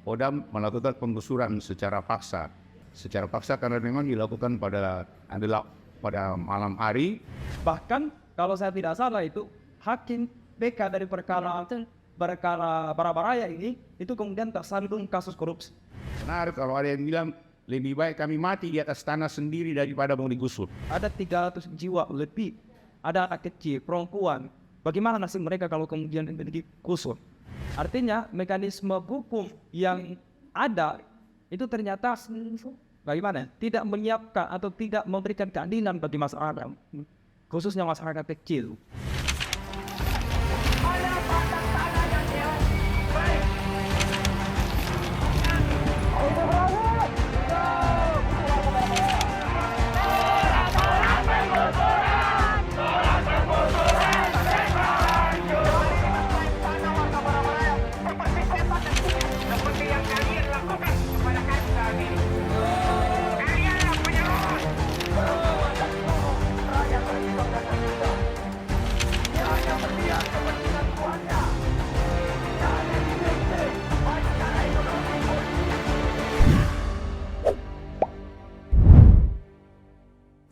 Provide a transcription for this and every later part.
Kodam melakukan penggusuran secara paksa. Secara paksa karena memang dilakukan pada malam hari. Bahkan kalau saya tidak salah itu hakim BK dari perkara Barabaraya ini itu kemudian tersandung kasus korupsi. Benar kalau ada yang bilang lebih baik kami mati di atas tanah sendiri daripada mau digusur. Ada 300 jiwa lebih, ada anak kecil, perempuan. Bagaimana nasib mereka kalau kemudian digusur? Artinya mekanisme hukum yang ada itu ternyata bagaimana? Tidak menyiapkan atau tidak memberikan keadilan bagi masyarakat, khususnya masyarakat kecil.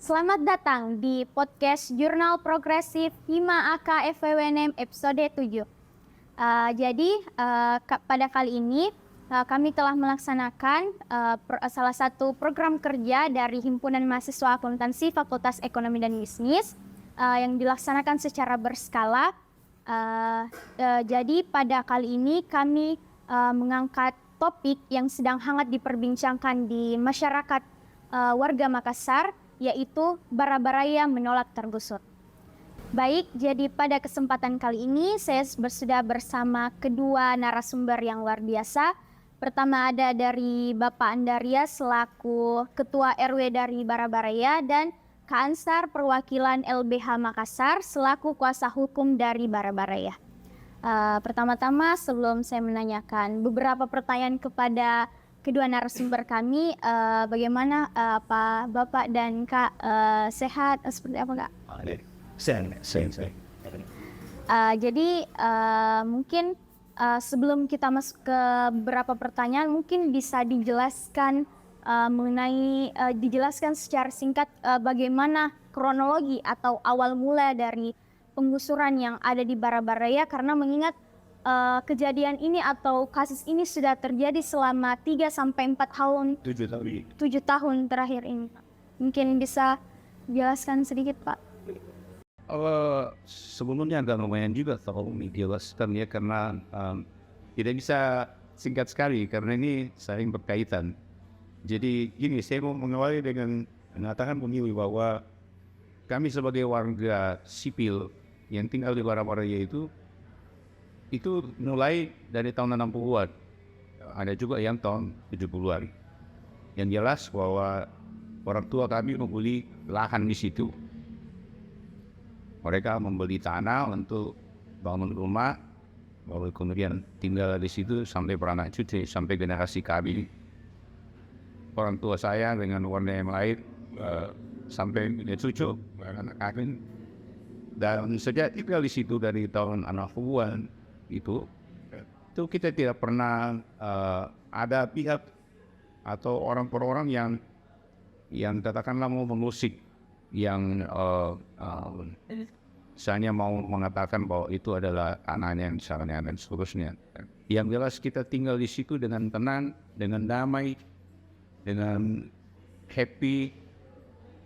Selamat datang di podcast Jurnal Progresif Hima AK FWNM episode 7. Pada kali ini kami telah melaksanakan salah satu program kerja dari Himpunan Mahasiswa Akuntansi Fakultas Ekonomi dan Bisnis yang dilaksanakan secara berskala. Jadi pada kali ini kami mengangkat topik yang sedang hangat diperbincangkan di masyarakat warga Makassar, yaitu Barabaraya menolak tergusur. Baik, jadi pada kesempatan kali ini saya sudah bersama kedua narasumber yang luar biasa. Pertama ada dari Bapak Andaria selaku Ketua RW dari Barabaraya dan Kak Ansar perwakilan LBH Makassar selaku kuasa hukum dari Barabaraya. Pertama-tama sebelum saya menanyakan beberapa pertanyaan kepada kedua narasumber kami, bagaimana Pak Bapak dan Kak sehat seperti apa Kak? Sehat. Jadi mungkin sebelum kita masuk ke beberapa pertanyaan, mungkin bisa dijelaskan dijelaskan secara singkat bagaimana kronologi atau awal mula dari penggusuran yang ada di Barabaraya, karena mengingat kejadian ini atau kasus ini sudah terjadi selama 3-4 tahun, 7 tahun terakhir ini. Mungkin bisa jelaskan sedikit Pak? Sebelumnya agak lumayan juga kalau dijelaskan ya, karena tidak bisa singkat sekali karena ini saling berkaitan. Jadi gini, saya mau mengawali dengan mengatakan begini bahwa kami sebagai warga sipil yang tinggal di Barabaraya itu mulai dari tahun 60-an, ada juga yang tahun 70-an. Yang jelas bahwa orang tua kami membeli lahan di situ. Mereka membeli tanah untuk bangun rumah, lalu kemudian tinggal di situ sampai beranak cucu, sampai generasi kami. Orang tua saya dengan warga yang lain sampai cucu, anak kami. Dan sejak tinggal di situ dari tahun 60-an, itu kita tidak pernah ada pihak atau orang per orang yang katakanlah mau mengusik, yang misalnya mau mengatakan bahwa itu adalah tanahnya misalnya dan seterusnya. Yang jelas kita tinggal di situ dengan tenang, dengan damai, dengan happy,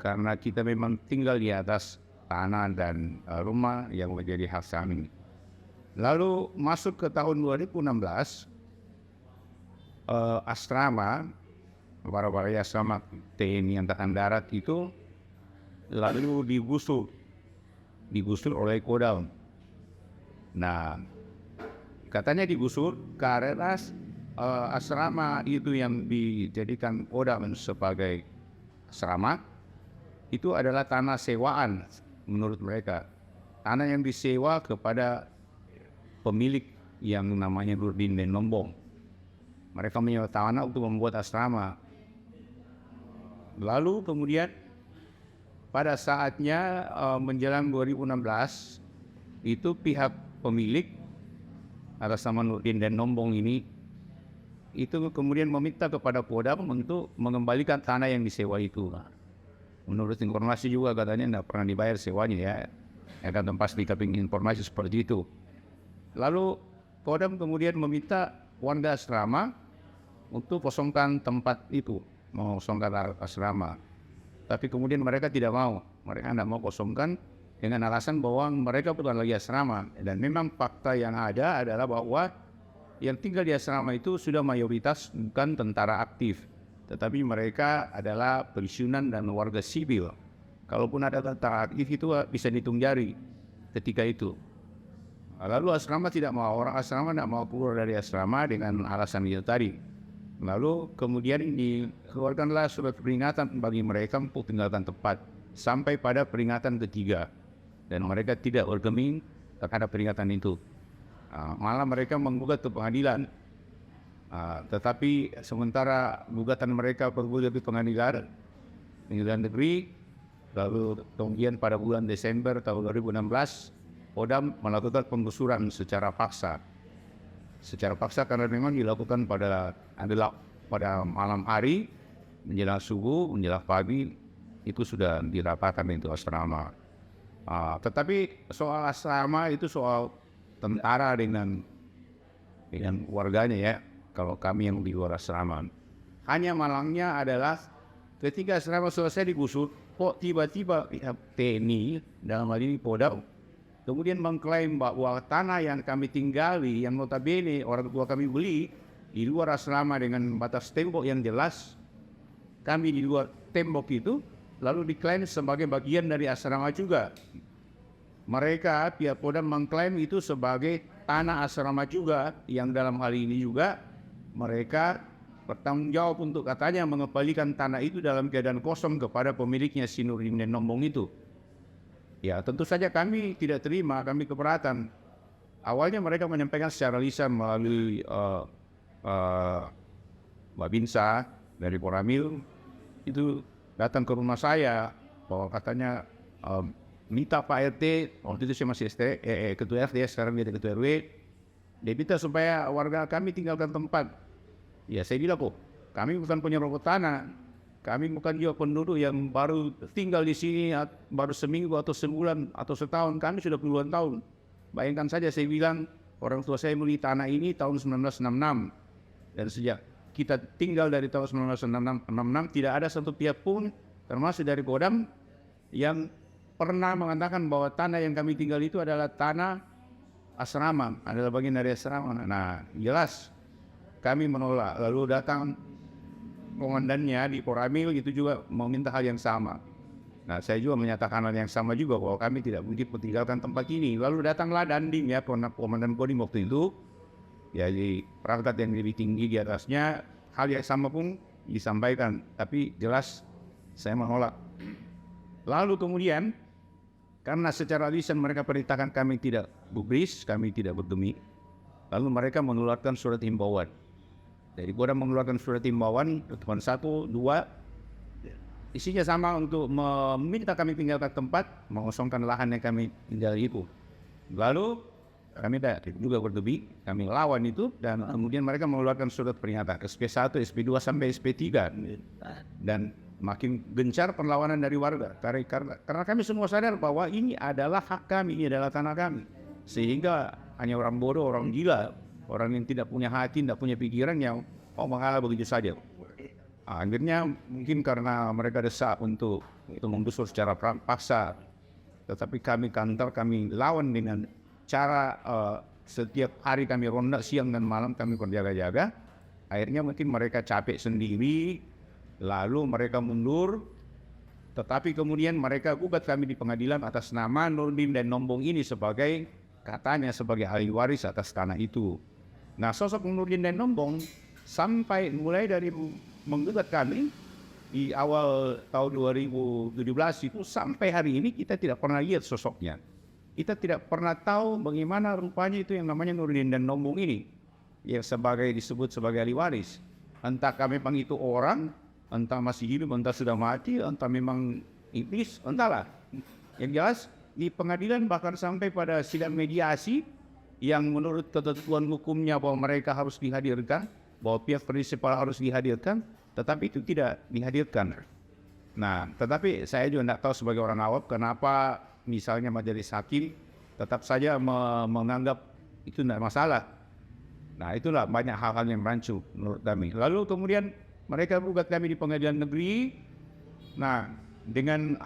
karena kita memang tinggal di atas tanah dan rumah yang menjadi hak kami. Lalu masuk ke tahun 2016, asrama Barabaraya asrama TNI Angkatan Darat itu lalu digusur oleh Kodam. Nah, katanya digusur karena asrama itu yang dijadikan Kodam sebagai asrama itu adalah tanah sewaan menurut mereka. Tanah yang disewa kepada pemilik yang namanya Nurdin dan Lombong. Mereka menyewa tanah untuk membuat asrama. Lalu kemudian pada saatnya menjelang 2016 itu pihak pemilik atas nama Nurdin dan Lombong ini itu kemudian meminta kepada Kodam untuk mengembalikan tanah yang disewa itu. Menurut informasi juga katanya tidak pernah dibayar sewanya ya. Ya kan pasti keping informasi seperti itu. Lalu Kodam kemudian meminta warga asrama untuk kosongkan tempat itu, mengosongkan asrama. Tapi kemudian mereka tidak mau. Mereka tidak mau kosongkan dengan alasan bahwa mereka bukan lagi asrama. Dan memang fakta yang ada adalah bahwa yang tinggal di asrama itu sudah mayoritas bukan tentara aktif, tetapi mereka adalah pensiunan dan warga sipil. Kalaupun ada tentara aktif itu bisa dihitung jari ketika itu. Lalu asrama tidak mau, orang asrama tidak mau keluar dari asrama dengan alasan itu tadi. Lalu kemudian dikeluarkanlah surat peringatan bagi mereka untuk tinggalkan tempat sampai pada peringatan ketiga. Dan mereka tidak bergeming terhadap peringatan itu. Malah mereka menggugat ke pengadilan. Tetapi sementara gugatan mereka bergulir di pengadilan negeri, lalu kemudian pada bulan Desember tahun 2016, Kodam melakukan penggusuran secara paksa. Secara paksa karena memang dilakukan pada malam hari, menjelang subuh, menjelang pagi, itu sudah dirapatkan itu asrama. Tetapi soal asrama itu soal tentara dengan warganya ya. Kalau kami yang di luar asrama, hanya malangnya adalah ketika asrama selesai digusur, kok tiba-tiba pihak TNI dalam hal ini Kodam kemudian mengklaim bahwa tanah yang kami tinggali, yang notabene orang tua kami beli di luar asrama dengan batas tembok yang jelas, kami di luar tembok itu, lalu diklaim sebagai bagian dari asrama juga. Mereka, pihak Kodam mengklaim itu sebagai tanah asrama juga, yang dalam hal ini juga mereka bertanggung jawab untuk katanya mengembalikan tanah itu dalam keadaan kosong kepada pemiliknya, si Nurdin dan Nombong itu. Ya tentu saja kami tidak terima, kami keberatan. Awalnya mereka menyampaikan secara lisan melalui Mbak Binsa dari Koramil, itu datang ke rumah saya, bahwa katanya minta Pak RT, waktu itu saya masih ketua RT, sekarang dia ketua RW, dia minta supaya warga kami tinggalkan tempat. Ya saya bilang kok, kami bukan penyerobot tanah, kami bukan juga penduduk yang baru tinggal di sini baru seminggu atau sebulan atau setahun, kami sudah puluhan tahun. Bayangkan saja saya bilang, orang tua saya beli tanah ini tahun 1966, dan sejak kita tinggal dari tahun 1966 tidak ada satu pihak pun termasuk dari Kodam yang pernah mengatakan bahwa tanah yang kami tinggal itu adalah tanah asrama, adalah bagian dari asrama. Nah, jelas kami menolak. Lalu datang komandannya di Koramil itu juga meminta hal yang sama. Nah, saya juga menyatakan hal yang sama juga bahwa kami tidak mungkin meninggalkan tempat ini. Lalu datanglah Dandim ya, komandan Kodim waktu itu. Ya, di perangkat yang lebih tinggi di atasnya, hal yang sama pun disampaikan. Tapi jelas saya menolak. Lalu kemudian, karena secara lisan mereka perintahkan kami tidak gubris, kami tidak berdemi, lalu mereka mengeluarkan surat himbauan. Jadi Kodam mengeluarkan surat himbauan, teman 1, 2, isinya sama untuk meminta kami tinggalkan tempat, mengosongkan lahan yang kami tinggal itu. Lalu kami juga berdemi, kami lawan itu, dan kemudian mereka mengeluarkan surat peringatan SP1, SP2 sampai SP3, dan makin gencar perlawanan dari warga karena kami semua sadar bahwa ini adalah hak kami, ini adalah tanah kami, sehingga hanya orang bodoh, orang gila, orang yang tidak punya hati, tidak punya pikiran yang mau mengalah begitu saja. Akhirnya mungkin karena mereka desak untuk menggusur secara paksa, tetapi kami kantor, kami lawan dengan cara setiap hari kami ronda siang dan malam, kami berjaga-jaga. Akhirnya mungkin mereka capek sendiri, lalu mereka mundur. Tetapi kemudian mereka gugat kami di pengadilan atas nama Nurdin dan Nombong ini sebagai, katanya sebagai ahli waris atas tanah itu. Nah, sosok Nurdin dan Nombong sampai mulai dari menggugat kami di awal tahun 2017 itu sampai hari ini kita tidak pernah lihat sosoknya. Kita tidak pernah tahu bagaimana rupanya itu yang namanya Nurdin dan Nombong ini, yang disebut sebagai ahli waris. Entah kami memang itu orang, entah masih hidup, entah sudah mati, entah memang iblis, entahlah. Yang jelas di pengadilan bahkan sampai pada sidang mediasi yang menurut ketentuan hukumnya bahwa mereka harus dihadirkan, bahwa pihak prinsipal harus dihadirkan, tetapi itu tidak dihadirkan. Nah, tetapi saya juga tidak tahu sebagai orang awam kenapa misalnya majelis hakim tetap saja menganggap itu tidak masalah. Nah, itulah banyak hal-hal yang rancu menurut kami. Lalu kemudian mereka gugat kami di pengadilan negeri. Nah, dengan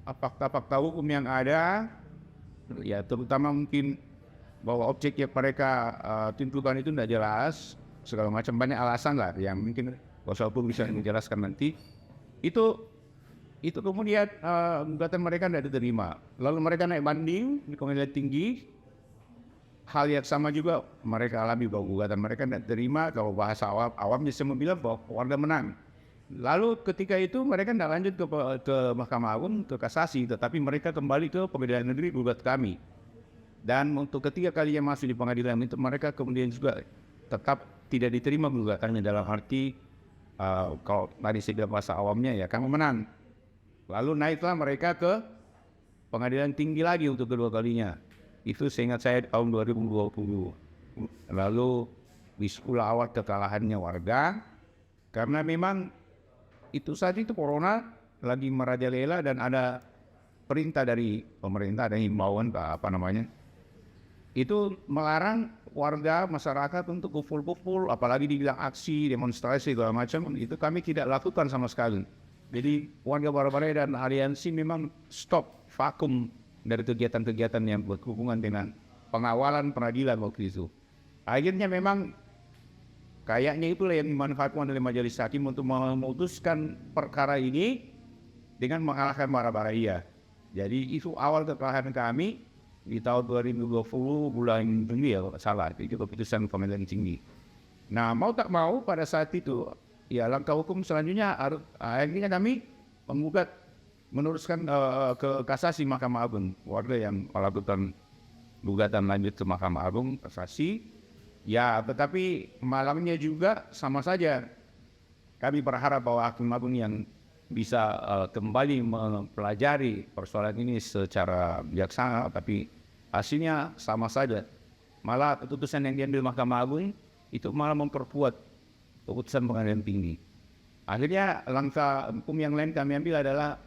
fakta-fakta hukum yang ada, ya terutama mungkin bahwa objek yang mereka tunjukkan itu tidak jelas, segala macam banyak alasan lah yang mungkin kuasa hukum bisa menjelaskan nanti. Itu kemudian gugatan mereka tidak diterima. Lalu mereka naik banding di pengadilan tinggi. Hal yang sama juga mereka alami bahwa gugatan mereka tidak diterima. Kalau bahasa awamnya semua bilang bahwa warga menang. Lalu ketika itu mereka tidak lanjut ke Mahkamah Agung, ke kasasi, tetapi mereka kembali ke pengadilan negeri gugat kami. Dan untuk ketiga kalinya masuk di pengadilan itu mereka kemudian juga tetap tidak diterima gugatannya, dalam arti kalau tadi saya bilang bahasa awamnya ya kami menang. Lalu naiklah mereka ke pengadilan tinggi lagi untuk kedua kalinya. Itu seingat saya tahun 2020. Lalu disitulah awal kekalahannya warga, karena memang itu saat itu corona lagi merajalela dan ada perintah dari pemerintah, ada himbauan itu melarang warga masyarakat untuk kumpul-kumpul, apalagi dibilang aksi, demonstrasi segala macam. Itu kami tidak lakukan sama sekali. Jadi warga Barabaraya dan aliansi memang stop, vakum dari kegiatan-kegiatan yang berhubungan dengan pengawalan peradilan waktu itu. Akhirnya memang kayaknya itulah yang dimanfaatkan oleh majelis hakim untuk memutuskan perkara ini dengan mengalahkan Barabaraya. Jadi itu awal kekalahan kami di tahun 2020 bulan Juli ya, salah, itu keputusan pengadilan tinggi. Nah, mau tak mau pada saat itu ya langkah hukum selanjutnya akhirnya kami menggugat, meneruskan ke kasasi Mahkamah Agung. Warga yang melakukan gugatan lanjut ke Mahkamah Agung, kasasi. Ya, tetapi malamnya juga sama saja. Kami berharap bahwa Hakim Agung yang bisa kembali mempelajari persoalan ini secara bijaksana, tapi hasilnya sama saja. Malah keputusan yang diambil Mahkamah Agung itu malah memperkuat keputusan pengadilan tinggi. Akhirnya langkah hukum yang lain kami ambil adalah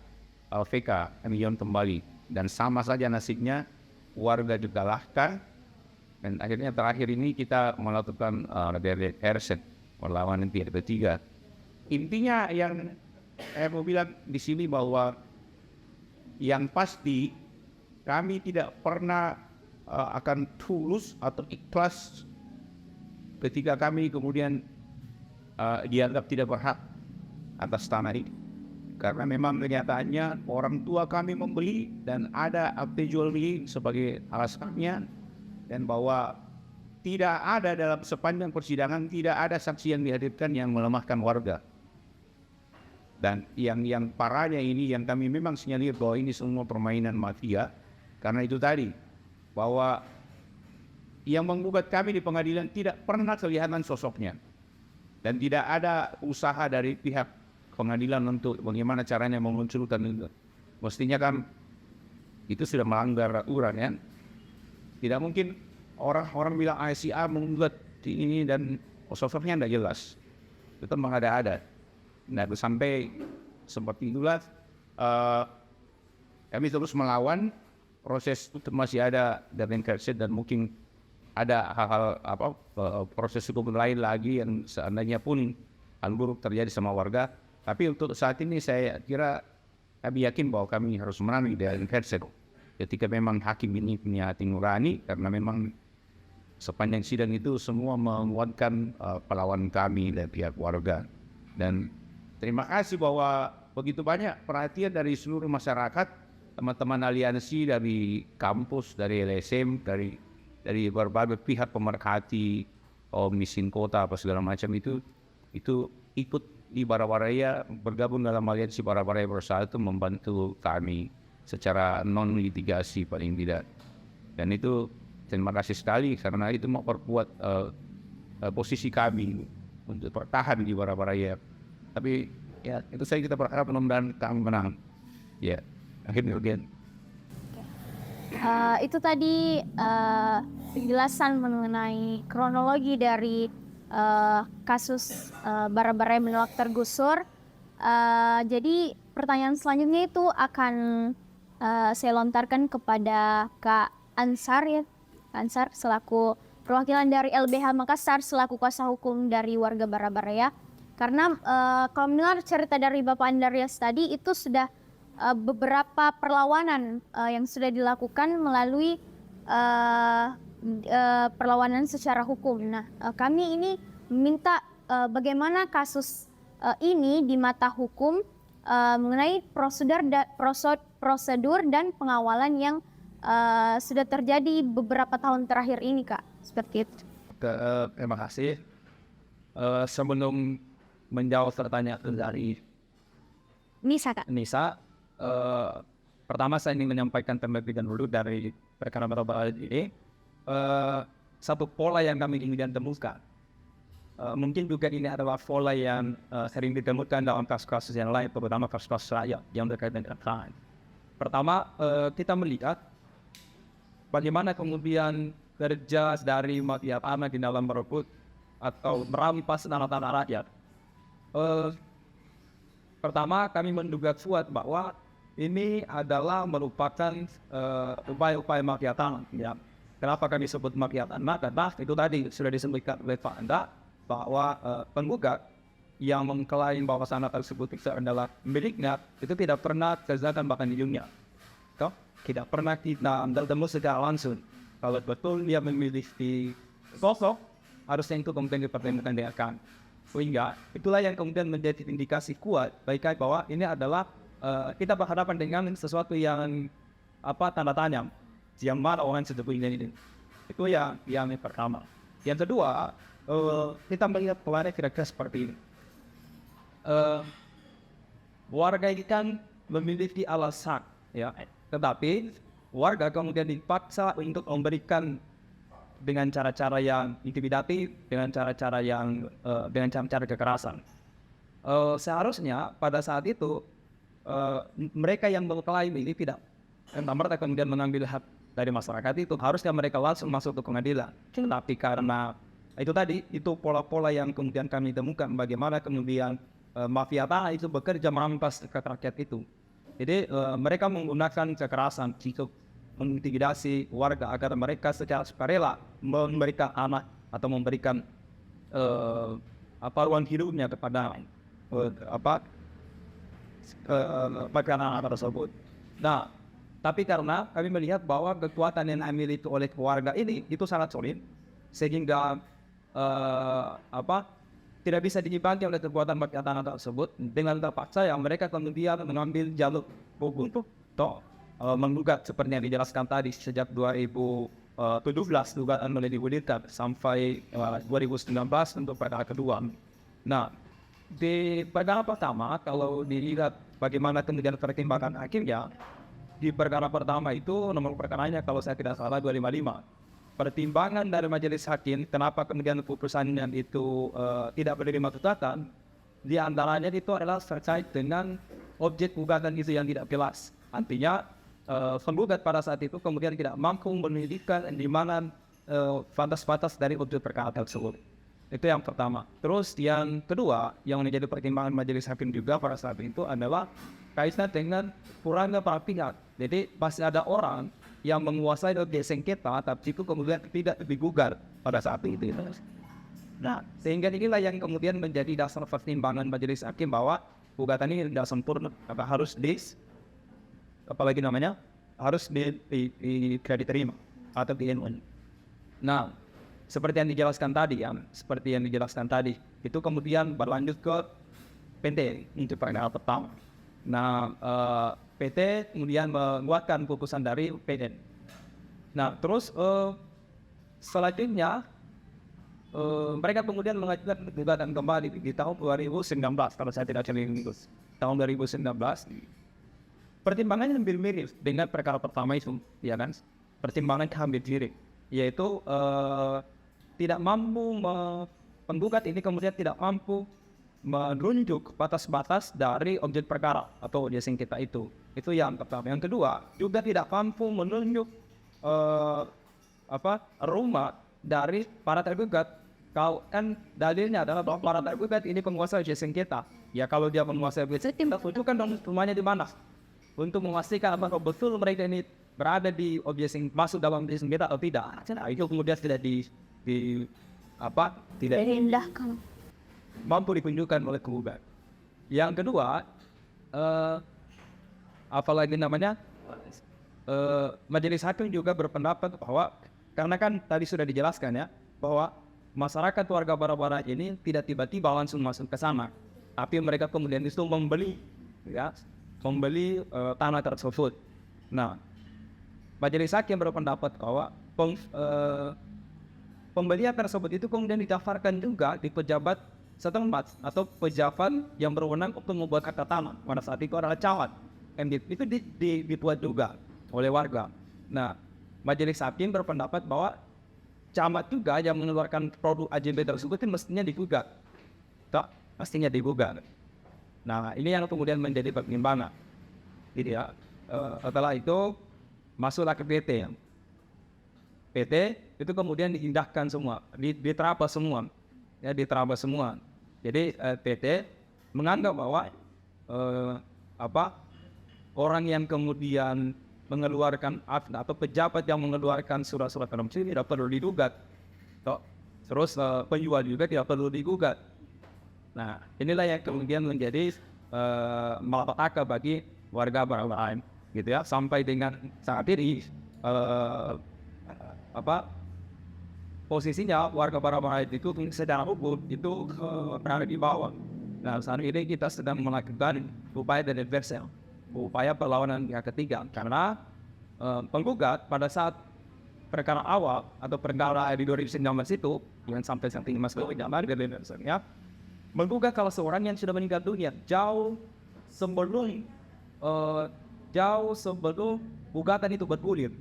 VK, kami kembali, dan sama saja nasibnya, warga dikalahkan, dan akhirnya terakhir ini kita melakukan RSET melawan pihak ketiga. Intinya yang saya mau bilang di sini bahwa yang pasti kami tidak pernah akan tulus atau ikhlas ketika kami kemudian dianggap tidak berhak atas tanah ini. Karena memang kenyataannya orang tua kami membeli dan ada akte jual beli sebagai alasannya, dan bahwa tidak ada dalam sepanjang persidangan, tidak ada saksi yang dihadirkan yang melemahkan warga. Dan yang parahnya ini yang kami memang sinyalir bahwa ini semua permainan mafia, karena itu tadi bahwa yang menggugat kami di pengadilan tidak pernah kelihatan sosoknya, dan tidak ada usaha dari pihak pengadilan untuk bagaimana caranya memunculkan itu. Mestinya kan itu sudah melanggar aturan ya. Tidak mungkin orang bilang ICA menggugat ini dan sosoknya tidak jelas. Itu mengada-ada. Nah, sampai seperti itulah kami terus melawan. Proses itu masih ada dan inversi, dan mungkin ada hal-hal proses hukum lain lagi yang seandainya pun hal buruk terjadi sama warga. Tapi untuk saat ini saya kira kami yakin bahwa kami harus menang dari inversi. Ketika memang hakim ini punya hati nurani, karena memang sepanjang sidang itu semua menguatkan perlawanan kami dan pihak warga. Dan terima kasih bahwa begitu banyak perhatian dari seluruh masyarakat, teman-teman aliansi dari kampus, dari LSM, dari berbagai pihak pemerhati, miskin kota apa segala macam itu ikut di Barabaraya, bergabung dalam aliansi Barabaraya Bersatu, membantu kami secara non litigasi paling tidak. Dan itu terima kasih sekali, karena itu memperkuat posisi kami untuk bertahan di Barabaraya. Tapi ya itu saja, kita berharap mudah-mudahan kami menang. Ya, akhirnya again. Itu tadi penjelasan mengenai kronologi dari kasus bara-bara yang menolak tergusur. Jadi pertanyaan selanjutnya itu akan saya lontarkan kepada Kak Ansar ya. Ansar selaku perwakilan dari LBH Makassar selaku kuasa hukum dari warga Bara-Bara ya. Karena kalau mendengar cerita dari Bapak Andarias tadi itu sudah beberapa perlawanan yang sudah dilakukan melalui perlawanan secara hukum. Nah, kami ini meminta bagaimana kasus ini di mata hukum mengenai prosedur dan pengawalan yang sudah terjadi beberapa tahun terakhir ini, Kak. Seperti itu. Terima kasih. Sebelum menjawab pertanyaan dari Nisa, Kak. Nisa, pertama saya ingin menyampaikan terlebih dahulu dari perkara bara-bara ini satu pola yang kami ingin temukan. Mungkin juga ini adalah pola yang sering ditemukan dalam kasus-kasus yang lain, terutama kasus-kasus rakyat yang berkaitan dengan tanah. Pertama, kita melihat bagaimana kemudian kerja dari mafia tanah di dalam merebut atau merampas tanah-tanah rakyat. Pertama, kami menduga kuat bahwa ini adalah merupakan upaya-upaya mafia tanah. Ya. Kenapa kami sebut mafia tanah? Karena itu tadi sudah disebutkan oleh Pak Anda bahwa penggugat yang mengklaim bahwa tanah tersebut itu adalah miliknya itu tidak pernah kegiatan bahkan di dunia. Tidak pernah kita bertemu secara langsung. Kalau betul dia memiliki sosok, harusnya itu kemudian dipertemukan dengan kami. Sehingga itulah yang kemudian menjadi indikasi kuat baik bahwa ini adalah kita berhadapan dengan sesuatu yang tanda tanya, yang mana orang sebetulnya ini. Itu yang pertama. Yang kedua, kita melihat polanya kira-kira seperti ini. Warga ini kan memiliki alasan, ya, tetapi warga kemudian dipaksa untuk memberikan dengan cara-cara yang intimidatif, dengan cara-cara yang dengan cara-cara kekerasan. Seharusnya pada saat itu mereka yang mengklaim ini tidak, mereka kemudian mengambil hak dari masyarakat itu, harusnya mereka langsung masuk ke pengadilan. Tapi karena itu tadi, itu pola-pola yang kemudian kami temukan bagaimana kemudian mafia tanah itu bekerja merampas hak rakyat itu. Jadi mereka menggunakan kekerasan untuk mengintimidasi warga agar mereka secara sukarela memberikan anak atau memberikan ruang hidupnya kepada makanan tersebut. Nah, tapi karena kami melihat bahwa kekuatan yang dimiliki oleh warga ini itu sangat solid, sehingga tidak bisa diimbangi oleh kekuatan makanan tersebut, dengan terpaksa yang mereka kemudian mengambil jalur hukum menggugat seperti yang dijelaskan tadi sejak 2017 dugaan mulai digulirkan sampai 2019 untuk perkara kedua. Nah, di perkara pertama kalau dilihat bagaimana kemudian pertimbangan hakimnya, di perkara pertama itu nomor perkaranya kalau saya tidak salah 255. Pertimbangan dari majelis hakim kenapa kemudian putusannya itu tidak menerima gugatan, di antaranya itu adalah terkait dengan objek gugatan itu yang tidak jelas. Artinya penggugat pada saat itu kemudian tidak mampu menunjukkan di mana batas-batas dari objek perkara tersebut. Itu yang pertama. Terus yang kedua yang menjadi pertimbangan majelis hakim juga pada saat itu adalah kaitan dengan kurangnya para pihak. Jadi pasti ada orang yang menguasai objek sengketa tapi itu kemudian tidak digugat pada saat itu. Nah, sehingga inilah yang kemudian menjadi dasar pertimbangan majelis hakim bahwa gugatan ini tidak sempurna, harus harus diterima atau di-NU. Nah, seperti yang dijelaskan tadi, itu kemudian berlanjut ke PT untuk perkara pertama. Nah, PT kemudian menguatkan putusan dari PN. Nah, terus selanjutnya mereka kemudian mengajukan gugatan kembali di tahun 2019 kalau saya tidak salah, tahun 2019. Pertimbangannya hampir mirip dengan perkara pertama itu, ya kan? Pertimbangan hampir mirip, yaitu tidak mampu penggugat ini kemudian tidak mampu menunjuk batas-batas dari objek perkara atau objek sengketa itu. Itu yang pertama. Yang kedua, juga tidak mampu menunjuk rumah dari para tergugat. Kalau kan dalilnya adalah bahwa para tergugat ini penguasa objek sengketa. Ya kalau dia menguasai objek sengketa, tunjukkan dong rumahnya di mana. Untuk memastikan apakah betul mereka ini berada di objek masuk dalam objek sengketa atau tidak. Nah, itu kemudian tidak tidak Diindahkan. mampu ditunjukkan oleh penggugat. Yang kedua, apalagi namanya, majelis hakim juga berpendapat bahwa karena kan tadi sudah dijelaskan ya bahwa masyarakat warga Bara-Bara ini tidak tiba-tiba langsung masuk ke sana, tapi mereka kemudian itu membeli tanah tersebut. Nah, majelis hakim berpendapat bahwa pembelian tersebut itu kemudian didaftarkan juga di pejabat setempat atau pejabat yang berwenang untuk membuat akta tanah. Pada saat itu adalah camat. Itu dibuat juga oleh warga. Nah, majelis hakim berpendapat bahwa camat juga yang mengeluarkan produk AJB tersebut itu mestinya digugat. Mestinya digugat. Nah, ini yang kemudian menjadi pertimbangan. Jadi ya, setelah itu masuklah ke PT. PT itu kemudian diindahkan semua, diterabas semua, ya diterabas semua. Jadi PT menganggap bahwa orang yang kemudian mengeluarkan atau pejabat yang mengeluarkan surat-surat tersebut tidak perlu digugat. Terus penjual juga tidak perlu digugat. Nah, inilah yang kemudian menjadi malapetaka bagi warga Bara-Bara, gitu ya. Sampai dengan saat ini posisinya warga Bara-Bara itu secara hukum itu berada di bawah. Nah, saat ini kita sedang melakukan upaya dari adversarial, upaya perlawanan pihak ketiga, karena penggugat pada saat perkara awal atau perkara di 2019 itu yang sampai saat ini masih berjalan dari adversarial, menggugat kalau seorang yang sudah meninggal dunia jauh sebelum gugatan itu bergulir.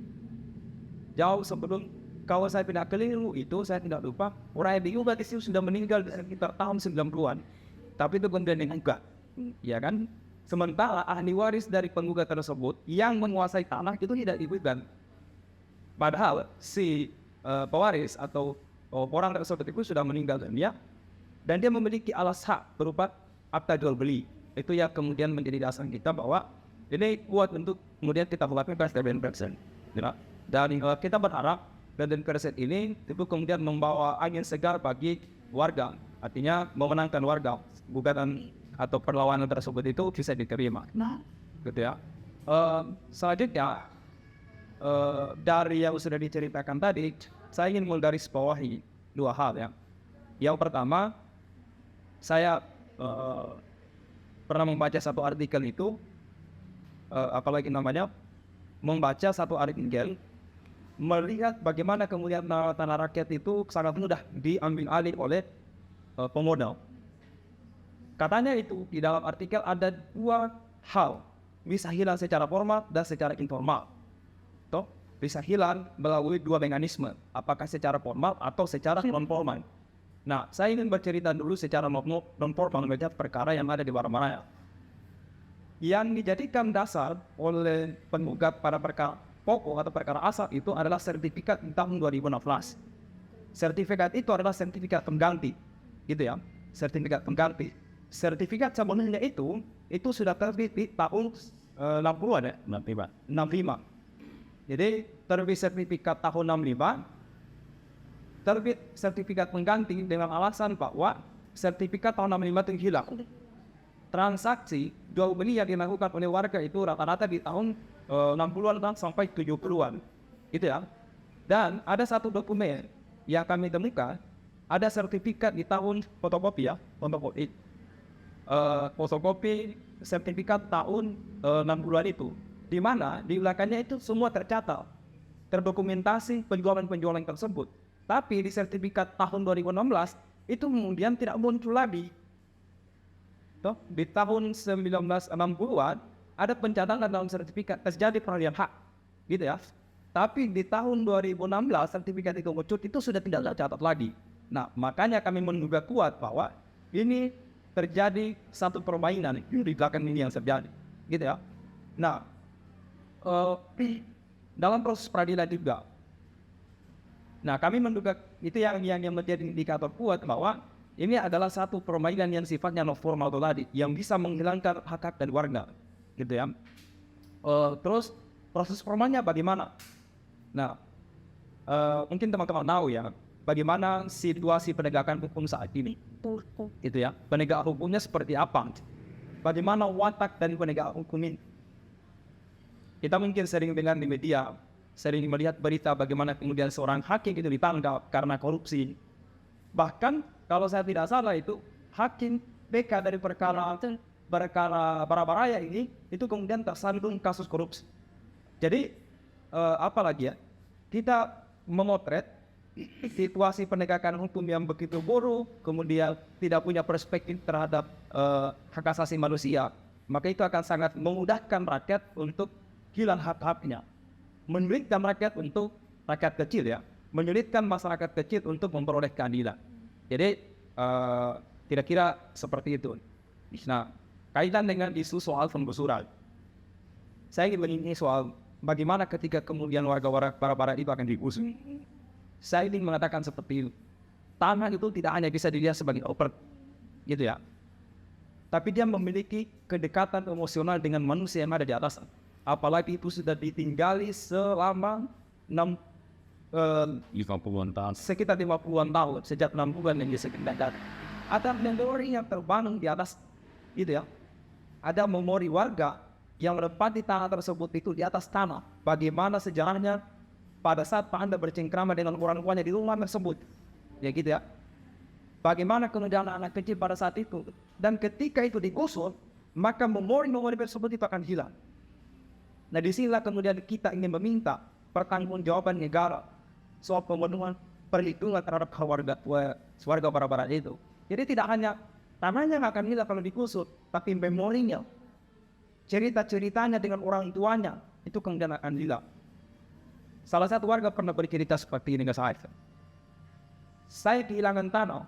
Jauh sebelum, kalau saya tidak keliru itu, saya tidak lupa, orang yang digugat itu sudah meninggal sekitar tahun 90-an. Tapi itu kemudian digugat, ya kan? Sementara ahli waris dari penggugat tersebut yang menguasai tanah itu tidak digugat. Padahal si pewaris atau orang tersebut itu sudah meninggal dunia dan dia memiliki alas hak berupa akta jual beli. Itu yang kemudian menjadi dasar kita bahwa ini kuat untuk kemudian kita melakukan persen. Dan kita berharap dan persen ini itu kemudian membawa angin segar bagi warga, artinya memenangkan warga, gugatan atau perlawanan tersebut itu bisa diterima. Gitu ya. Selanjutnya dari yang sudah diceritakan tadi, saya ingin menggarisbawahi dua hal ya. Yang pertama, saya pernah membaca satu artikel itu, membaca satu artikel melihat bagaimana kemudian tanah rakyat itu sangat mudah diambil alih oleh pemodal. Katanya itu di dalam artikel ada dua hal, bisa hilang secara formal dan secara informal. Bisa hilang melalui dua mekanisme, apakah secara formal atau secara non formal. Nah, saya ingin bercerita dulu secara non formal melihat perkara yang ada di Bara-Bara yang dijadikan dasar oleh penggugat pada perkara pokok atau perkara asal itu adalah sertifikat di tahun 2016. Sertifikat itu adalah sertifikat pengganti, gitu ya, sertifikat pengganti. Sertifikat sebelumnya itu sudah terbit di tahun 60-an ya, 65. Jadi terbit sertifikat tahun 65, terbit sertifikat pengganti dengan alasan bahwa sertifikat tahun 65 itu hilang. Transaksi jual beli yang dilakukan oleh warga itu rata-rata di tahun 60-an sampai 70-an, gitu ya. Dan ada satu dokumen yang kami temukan, ada sertifikat di tahun fotokopi sertifikat tahun 60-an itu, di mana di belakangnya itu semua tercatat, terdokumentasi penjualan tersebut. Tapi di sertifikat tahun 2016 itu kemudian tidak muncul lagi. Di tahun 1960-an ada pencatatan dalam sertifikat terjadi peralihan hak, gitu ya. Tapi di tahun 2016 sertifikat itu muncul, itu sudah tidak tercatat lagi. Nah, makanya kami menduga kuat bahwa ini terjadi satu permainan di belakang ini yang terjadi, gitu ya. Nah, dalam proses peradilan juga Nah, kami menduga itu yang menjadi indikator kuat bahwa ini adalah satu permainan yang sifatnya non formal tadi, yang bisa menghilangkan hak-hak dari warga, gitu ya. Terus proses formalnya bagaimana? Nah, mungkin teman-teman tahu ya, bagaimana situasi penegakan hukum saat ini, gitu ya. Penegak hukumnya seperti apa? Bagaimana watak dari penegak hukum ini? Kita mungkin sering dengar di media, sering melihat berita bagaimana kemudian seorang hakim itu ditangkap karena korupsi. Bahkan kalau saya tidak salah itu hakim BK dari perkara Barabaraya ini itu kemudian tersandung kasus korupsi. Jadi apalagi ya, kita memotret situasi penegakan hukum yang begitu buruk, kemudian tidak punya perspektif terhadap hak asasi manusia, maka itu akan sangat memudahkan rakyat untuk hilang hak-haknya. Menyulitkan rakyat untuk rakyat kecil ya, menyulitkan masyarakat kecil untuk memperoleh keadilan. Jadi kira-kira seperti itu. Nah, kaitan dengan isu soal penggusuran, saya ingin menyinggung soal bagaimana ketika kemudian warga-warga Barabaraya itu akan digusur. Saya ingin mengatakan seperti itu. Tanah itu tidak hanya bisa dilihat sebagai oper, gitu ya. Tapi dia memiliki kedekatan emosional dengan manusia yang ada di atas. Apalagi itu sudah ditinggali selama 50-an tahun. sekitar 50-an tahun, sejak 6 bulan yang disekitar. Ada memori yang terbangun di atas, gitu ya. Ada memori warga yang menempati tanah tersebut itu di atas tanah. Bagaimana sejarahnya pada saat Pak Anda bercengkrama dengan orang tuanya di rumah tersebut, ya gitu ya. Bagaimana kemudian anak kecil pada saat itu, dan ketika itu digusur, maka memori-memori tersebut itu akan hilang. Nah, disinilah kemudian kita ingin meminta pertanggungjawaban negara soal pemenuhan perlindungan terhadap warga Barabaraya itu. Jadi tidak hanya tanahnya nggak akan hilang kalau digusur, tapi memorinya, cerita-ceritanya dengan orang tuanya itu kemudian akan hilang. Salah satu warga pernah bercerita seperti ini ke saya. Saya kehilangan tanah,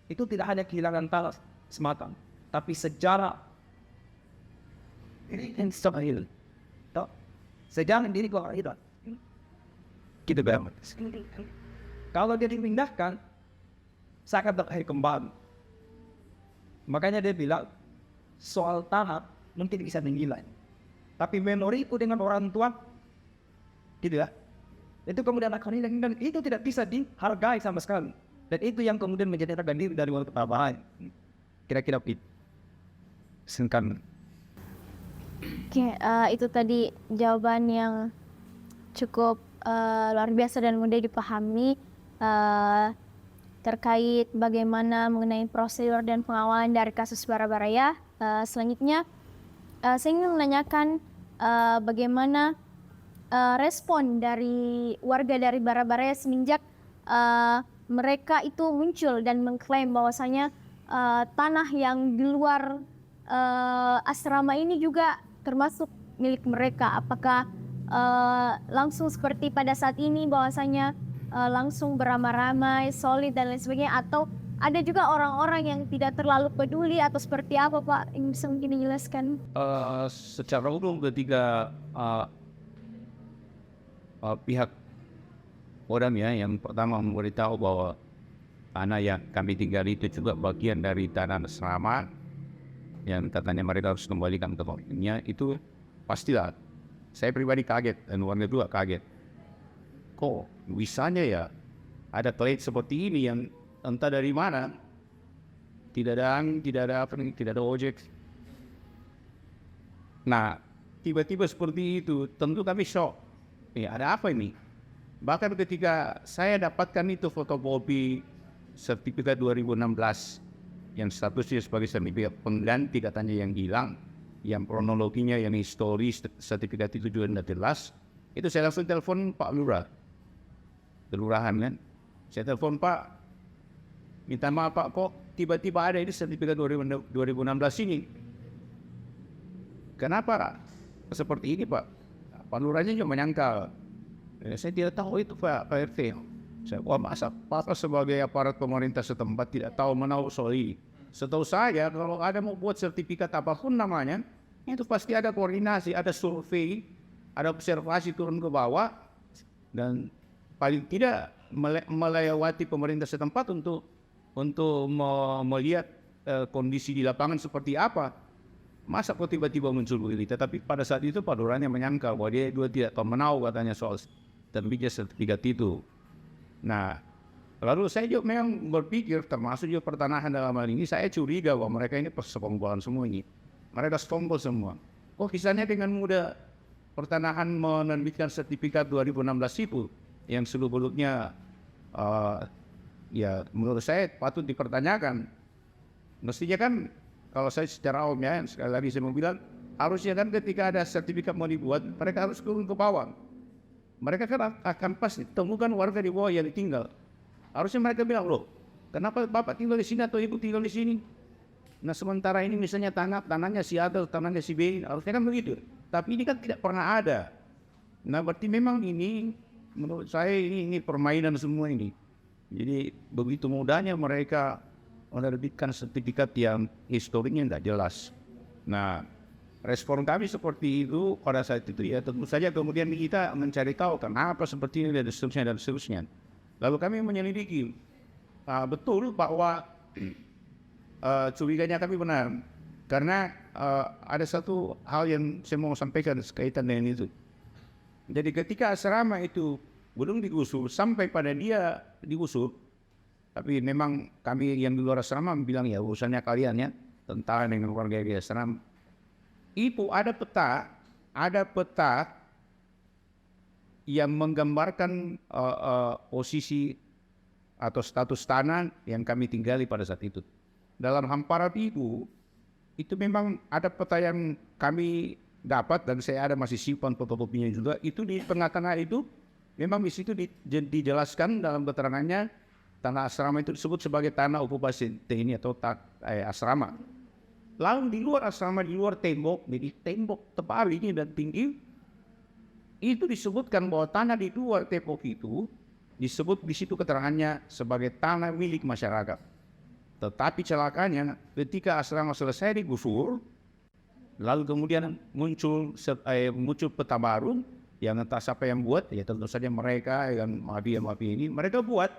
itu tidak hanya kehilangan tanah semata, tapi sejarah. Sejarah diri kok hilang. Gitu banget. Kalau dia dipindahkan, saya akan terakhir kembali. Makanya dia bilang, soal tanah mungkin bisa menghilang, tapi memoriku dengan orang tua, gitu ya, itu kemudian akan hilang dan itu tidak bisa dihargai sama sekali. Dan itu yang kemudian menjadi harga diri dari warga Barabaraya. Kira-kira itu. Singkat. Oke, itu tadi jawaban yang cukup luar biasa dan mudah dipahami terkait bagaimana mengenai prosedur dan pengawalan dari kasus Barabaraya. Selanjutnya, saya ingin menanyakan bagaimana respon dari warga dari Barabaraya semenjak mereka itu muncul dan mengklaim bahwasanya tanah yang di luar asrama ini juga termasuk milik mereka. Apakah langsung seperti pada saat ini bahwasanya langsung beramai-ramai, solid dan lain sebagainya, atau ada juga orang-orang yang tidak terlalu peduli atau seperti apa, Pak? Yang bisa mungkin dijelaskan? Secara umum ketika pihak orang ya yang pertama memberitahu bahwa tanah yang kami tinggali itu juga bagian dari tanah asrama yang katanya mereka harus kembalikan ke pemiliknya, itu pastilah saya pribadi kaget dan warga juga kaget. Kok bisanya ya ada klaim seperti ini yang entah dari mana, tidak ada angin, tidak ada apa, tidak ada ojek. Nah, tiba-tiba seperti itu, tentu kami shock. Ada apa ini? Bahkan ketika saya dapatkan itu fotokopi sertifikat 2016 yang statusnya sebagai sertifikat pengganti katanya yang hilang, yang kronologinya, yang historis sertifikat itu juga tidak jelas, itu saya langsung telepon Pak Lurah, kelurahan kan. Saya telepon, Pak, minta maaf Pak, kok tiba-tiba ada ini sertifikat 2016 ini? Kenapa seperti ini Pak? Pak Lurahnya juga menyangkal. Saya tidak tahu itu Pak RT. Saya, wah masa Pak sebagai aparat pemerintah setempat tidak tahu menahu soal ini? Setahu saya kalau ada mau buat sertifikat apapun namanya, itu pasti ada koordinasi, ada survei, ada observasi turun ke bawah, dan paling tidak melewati pemerintah setempat untuk melihat kondisi di lapangan seperti apa. Masa kok tiba-tiba muncul begini? Tetapi pada saat itu Pak Lurahnya menyangka bahwa dia tidak tahu menau katanya soal sertifikat itu. Nah, lalu saya juga memang berpikir, termasuk juga pertanahan dalam hal ini, saya curiga bahwa mereka ini persekongkolan semua ini. Mereka sekongkol semua. Kok kisahnya dengan mudah pertanahan menerbitkan sertifikat 2016 itu yang seluruhnya ya menurut saya patut dipertanyakan. Mestinya kan kalau saya secara umum ya, sekali lagi saya mau bilang, harusnya kan ketika ada sertifikat mau dibuat, mereka harus turun ke bawah. Mereka kan akan pasti temukan warga di bawah yang tinggal. Harusnya mereka bilang, loh, kenapa Bapak tinggal di sini atau Ibu tinggal di sini? Nah sementara ini misalnya tanahnya si A atau tanahnya si B, harusnya kan begitu. Tapi ini kan tidak pernah ada. Nah berarti memang ini, menurut saya ini permainan semua ini. Jadi begitu mudahnya mereka menerbitkan sertifikat yang historinya tidak jelas. Nah, respon kami seperti itu pada saat itu ya tentu saja kemudian kita mencari tahu kenapa seperti ini dan seterusnya. Lalu kami menyelidiki betul bahwa curiganya kami benar. Karena ada satu hal yang saya mau sampaikan sekaitan dengan itu. Jadi ketika asrama itu belum digusur sampai pada dia digusur, tapi memang kami yang di luar asrama bilang ya urusannya kalian ya, tentara dengan warga di asrama. Itu ada peta yang menggambarkan posisi atau status tanah yang kami tinggali pada saat itu. Dalam hamparan itu memang ada peta yang kami dapat dan saya ada masih simpan fotokopinya juga. Itu di tengah-tengah itu memang di situ dijelaskan dalam keterangannya tanah asrama itu disebut sebagai tanah okupasi TNI atau asrama. Lalu di luar asrama, di luar tembok, jadi tembok tebal ini dan tinggi, itu disebutkan bahwa tanah di luar tembok itu disebut di situ keterangannya sebagai tanah milik masyarakat. Tetapi celakanya ketika asrama selesai digusur, lalu kemudian muncul peta baru yang entah siapa yang buat, ya tentu saja mereka yang mafia ini mereka buat.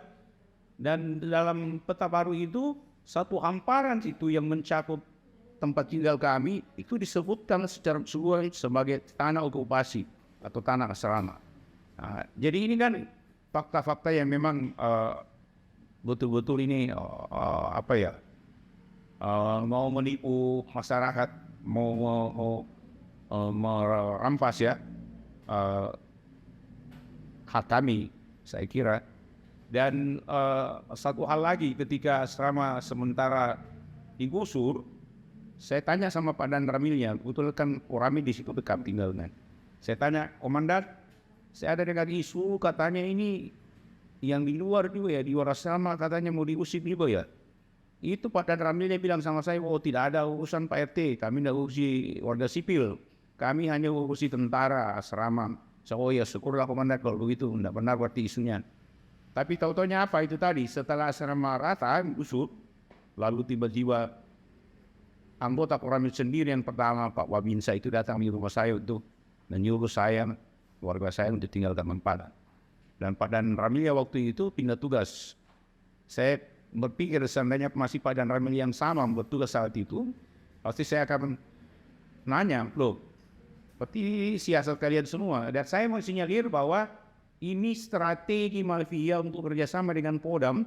Dan dalam peta baru itu satu hamparan itu yang mencakup tempat tinggal kami itu disebutkan secara keseluruhan sebagai tanah okupasi atau tanah asrama. Nah, jadi ini kan fakta-fakta yang memang betul-betul ini mau menipu masyarakat, mau merampas ya hak kami, saya kira. Dan satu hal lagi ketika asrama sementara digusur, saya tanya sama Pak Dan Ramilnya, betul kan Rami di situ dekat tinggalnya. Saya tanya, Komandan, saya ada dengan isu katanya ini yang di luar juga ya, di luar asrama katanya mau diusir juga ya. Itu Pak Dan Ramilnya bilang sama saya, oh tidak ada urusan Pak RT, kami tidak urusi warga sipil, kami hanya urusi tentara asrama. So, oh ya syukurlah Komandan kalau begitu, tidak benar berarti isunya. Tapi tahu-taunya apa itu tadi, setelah asrama rata, usut, lalu tiba-tiba anggota Koramil sendiri yang pertama, Pak Wabinsa itu datang di rumah saya untuk menyuruh saya, warga saya untuk tinggalkan Mempadan. Dan Pak Dan Ramilya waktu itu pindah tugas. Saya berpikir seandainya masih Pak Dan Ramilya yang sama bertugas saat itu, pasti saya akan nanya, loh, seperti siasat kalian semua. Dan saya mau sinyalir bahwa ini strategi mafia untuk kerjasama dengan Kodam,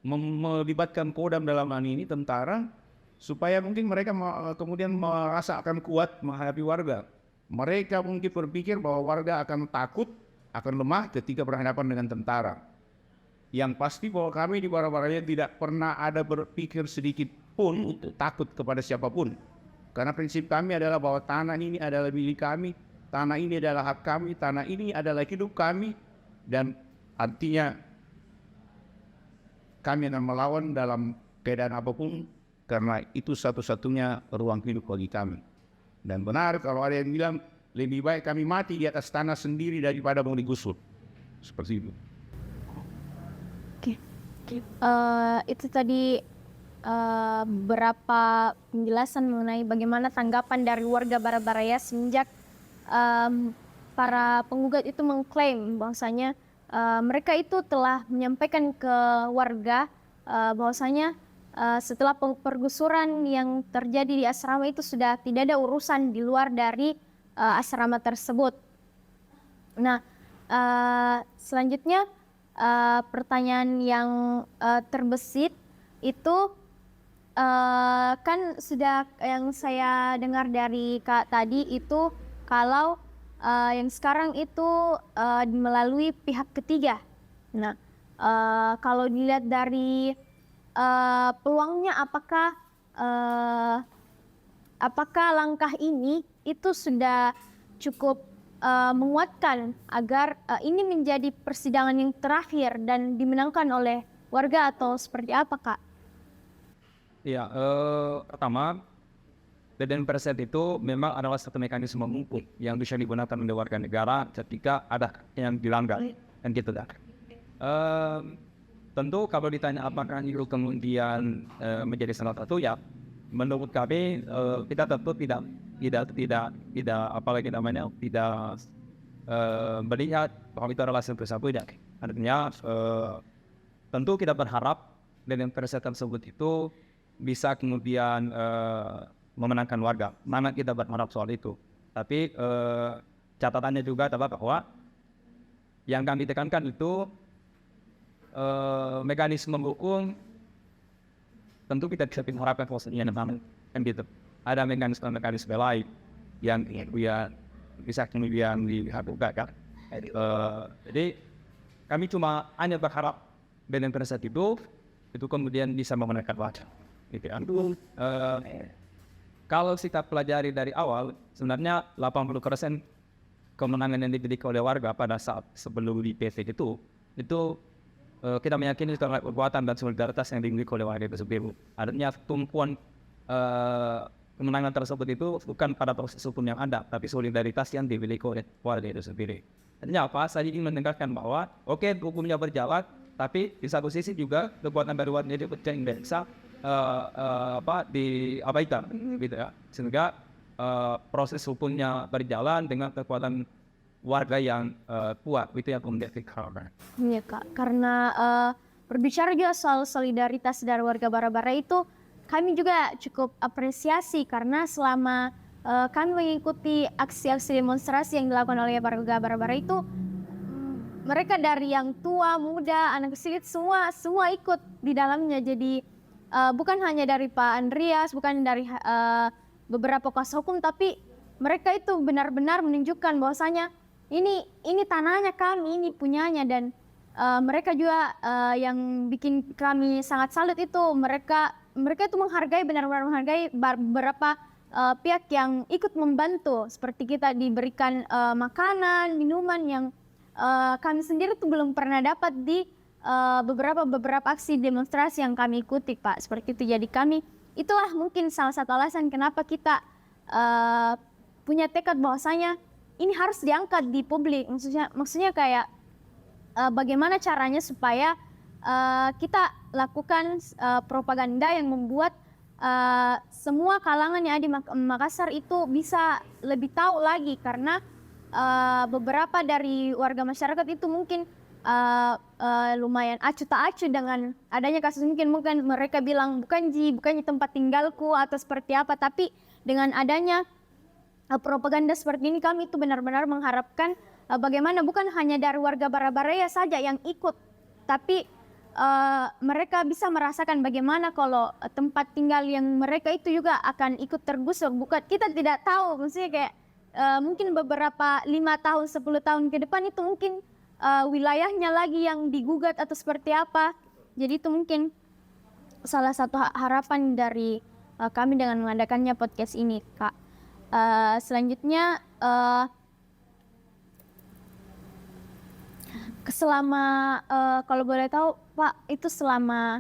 melibatkan Kodam dalam hal ini tentara, supaya mungkin mereka kemudian merasa akan kuat menghadapi warga. Mereka mungkin berpikir bahwa warga akan takut, akan lemah ketika berhadapan dengan tentara. Yang pasti bahwa kami di Bara-Baranya tidak pernah ada berpikir sedikit pun untuk takut kepada siapapun. Karena prinsip kami adalah bahwa tanah ini adalah milik kami, tanah ini adalah hak kami, tanah ini adalah hidup kami, dan artinya kami akan melawan dalam keadaan apapun, karena itu satu-satunya ruang hidup bagi kami. Dan benar kalau ada yang bilang lebih baik kami mati di atas tanah sendiri daripada mau digusur. Seperti itu. Oke. Itu tadi beberapa penjelasan mengenai bagaimana tanggapan dari warga Bara-Baraya semenjak para penggugat itu mengklaim bahwasanya mereka itu telah menyampaikan ke warga bahwasanya setelah pergusuran yang terjadi di asrama itu sudah tidak ada urusan di luar dari asrama tersebut. Nah, selanjutnya pertanyaan yang terbesit itu kan sudah yang saya dengar dari Kak tadi itu kalau yang sekarang itu melalui pihak ketiga. Nah, kalau dilihat dari peluangnya apakah langkah ini itu sudah cukup menguatkan agar ini menjadi persidangan yang terakhir dan dimenangkan oleh warga atau seperti apa, Kak? Ya, pertama, Deden Perset itu memang adalah satu mekanisme hukum yang bisa digunakan oleh warga negara ketika ada yang dilanggar, kan gitu kan. Tentu kalau ditanya apakah itu kemudian menjadi salah satu, ya menurut kami kita tentu tidak apalagi namanya tidak melihat bahwa itu adalah satu-satunya. Artinya tentu kita berharap Deden Perset tersebut itu bisa kemudian memenangkan warga. Mana kita berharap soal itu. Tapi catatannya juga adalah bahwa yang kami tekankan itu mekanisme hukum tentu kita bisa mengharapkan posisinya kan gitu. Ada mekanisme lain yang bisa kemudian dilakukan. Jadi kami cuma hanya berharap Deden Perset itu kemudian bisa memenangkan warga. Gitu kan. Kalau kita pelajari dari awal, sebenarnya 80% kemenangan yang dimiliki oleh warga pada saat sebelum di PV itu kita meyakini itu adalah kekuatan dan solidaritas yang dimiliki oleh warga itu sendiri. Artinya tumpuan kemenangan tersebut itu bukan pada proses hukum yang ada, tapi solidaritas yang dimiliki oleh warga itu sendiri. Artinya apa? Saya ingin menegaskan bahwa hukumnya berjalan, tapi di satu sisi juga kekuatan dari warga itu bisa diabaikan, gitu ya. Sehingga proses hukumnya berjalan dengan kekuatan warga yang kuat, itu yang kemudian dikhawatirkan. Iya, Kak, karena berbicara juga soal solidaritas dari warga Bara-Bara itu kami juga cukup apresiasi karena selama kami mengikuti aksi-aksi demonstrasi yang dilakukan oleh warga Bara-Bara itu mereka dari yang tua, muda, anak kecil semua ikut di dalamnya. Jadi bukan hanya dari Pak Andreas, bukan dari beberapa kuasa hukum, tapi mereka itu benar-benar menunjukkan bahwasanya ini tanahnya kami, ini punyanya. Dan mereka juga yang bikin kami sangat salut itu mereka itu benar-benar menghargai beberapa pihak yang ikut membantu, seperti kita diberikan makanan, minuman yang kami sendiri tuh belum pernah dapat di beberapa aksi demonstrasi yang kami ikuti, Pak. Seperti itu. Jadi itulah mungkin salah satu alasan kenapa kita punya tekad bahwasanya ini harus diangkat di publik. Maksudnya kayak bagaimana caranya supaya kita lakukan propaganda yang membuat semua kalangan yang ada di Makassar itu bisa lebih tahu lagi, karena beberapa dari warga masyarakat itu mungkin lumayan acuh tak acuh dengan adanya kasus. Mungkin mereka bilang bukannya tempat tinggalku atau seperti apa, tapi dengan adanya propaganda seperti ini kami itu benar-benar mengharapkan bagaimana bukan hanya dari warga Bara-Bara saja yang ikut, tapi mereka bisa merasakan bagaimana kalau tempat tinggal yang mereka itu juga akan ikut tergusur. Bukan, kita tidak tahu, maksudnya kayak mungkin beberapa 5 tahun 10 tahun ke depan itu mungkin wilayahnya lagi yang digugat atau seperti apa. Jadi itu mungkin salah satu harapan dari kami dengan mengadakannya podcast ini, Kak. Selanjutnya selama kalau boleh tahu, Pak, itu selama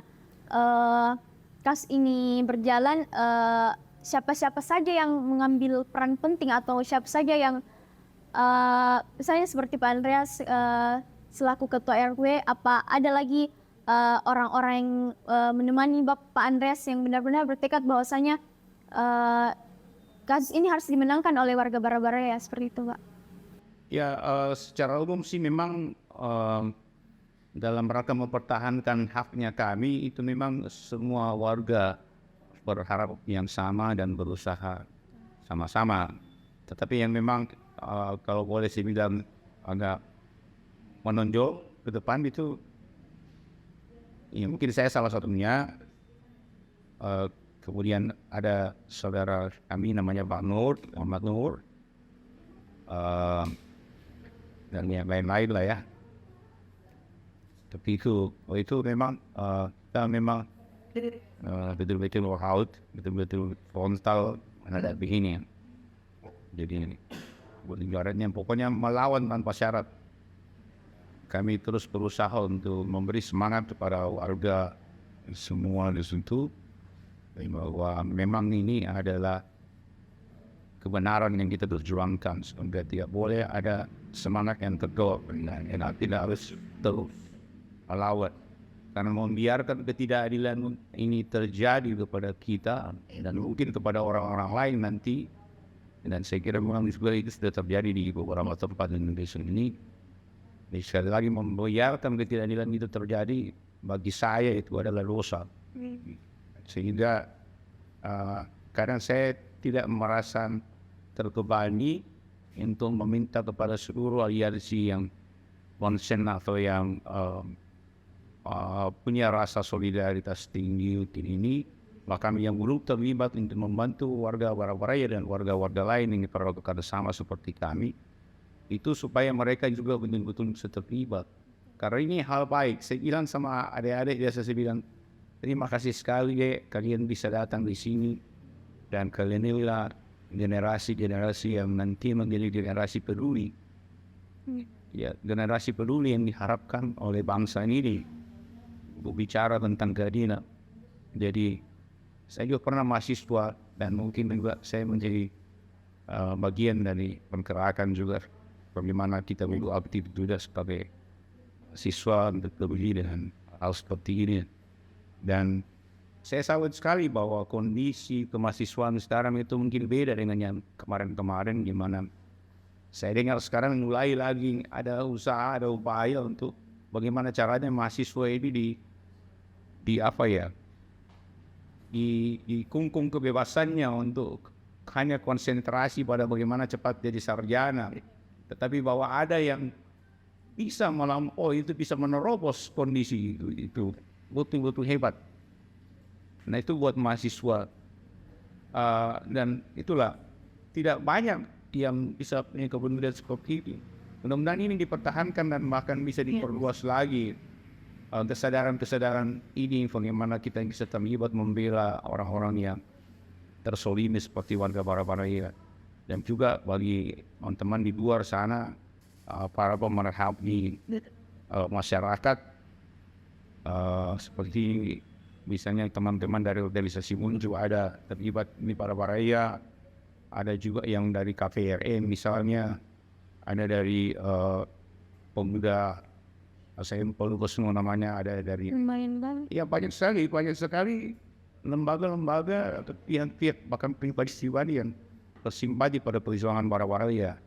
kasus ini berjalan siapa-siapa saja yang mengambil peran penting atau siapa saja yang misalnya seperti Pak Andreas selaku ketua RW, apa ada lagi orang-orang yang menemani Pak Andreas yang benar-benar bertekad bahwasanya kasus ini harus dimenangkan oleh warga Bara-Bara, seperti itu, Pak? Ya, secara umum sih memang dalam rangka mempertahankan haknya kami itu memang semua warga berharap yang sama dan berusaha sama-sama. Tetapi yang memang kalau boleh saya bilang agak menonjol ke depan itu, ya mungkin saya salah satunya. Kemudian ada saudara kami namanya Pak Nur, Muhammad Nur, dan yang lain-lain lah ya. Tapi itu memang kita memang betul-betul workout, betul-betul frontal menghadapi ini. Jadi ibaratnya pokoknya melawan tanpa syarat. Kami terus berusaha untuk memberi semangat kepada warga semua di situ bahwa memang ini adalah kebenaran yang kita perjuangkan, sehingga tidak boleh ada semangat yang teguh dan tidak harus terus melawan. Karena membiarkan ketidakadilan ini terjadi kepada kita dan mungkin kepada orang-orang lain nanti, dan saya kira memang juga itu sudah terjadi di beberapa tempat di Indonesia ini. Sekali lagi membiarkan ketidakadilan itu terjadi bagi saya itu adalah dosa. Sehingga kadang saya tidak merasa terbebani untuk meminta kepada seluruh aliansi yang konsen atau yang punya rasa solidaritas tinggi ini, maka kami yang belum terlibat untuk membantu warga Barabaraya dan warga-warga lain yang diperlakukan sama seperti kami, itu supaya mereka juga betul-betul bisa terlibat. Karena ini hal baik. Saya bilang sama adik-adik biasa, saya bilang, terima kasih sekali kalian bisa datang di sini, dan kalian inilah generasi-generasi yang nanti menjadi generasi peduli. Ya, generasi peduli yang diharapkan oleh bangsa ini berbicara tentang keadilan. Jadi saya juga pernah mahasiswa dan mungkin juga saya menjadi bagian dari pergerakan juga bagaimana kita perlu aktif juga sebagai siswa untuk peduli dengan hal seperti ini. Dan saya salut sekali bahwa kondisi kemahasiswaan sekarang itu mungkin beda dengan yang kemarin-kemarin, gimana saya dengar sekarang mulai lagi ada usaha, ada upaya untuk bagaimana caranya mahasiswa ini dikungkung kebebasannya untuk hanya konsentrasi pada bagaimana cepat jadi sarjana, tetapi bahwa ada yang bisa melampaui itu, bisa menerobos kondisi itu betul-betul hebat. Nah itu buat mahasiswa, dan itulah tidak banyak yang bisa punya kepedulian seperti ini. Mudah-mudahan ini dipertahankan dan bahkan bisa diperluas lagi kesadaran-kesadaran ini, bagaimana kita bisa terlibat membela orang-orang yang tersolimis seperti warga Barabaraya, dan juga bagi teman-teman di luar sana, para pemerhati di masyarakat. Seperti misalnya teman-teman dari organisasi muncul ada terlibat di Barabaraya, ada juga yang dari KPRM misalnya, ada dari pemuda, saya lupa semua namanya, ada dari ya banyak sekali lembaga-lembaga atau pihak-pihak bahkan pribadi yang bersimpati pada perjuangan Barabaraya.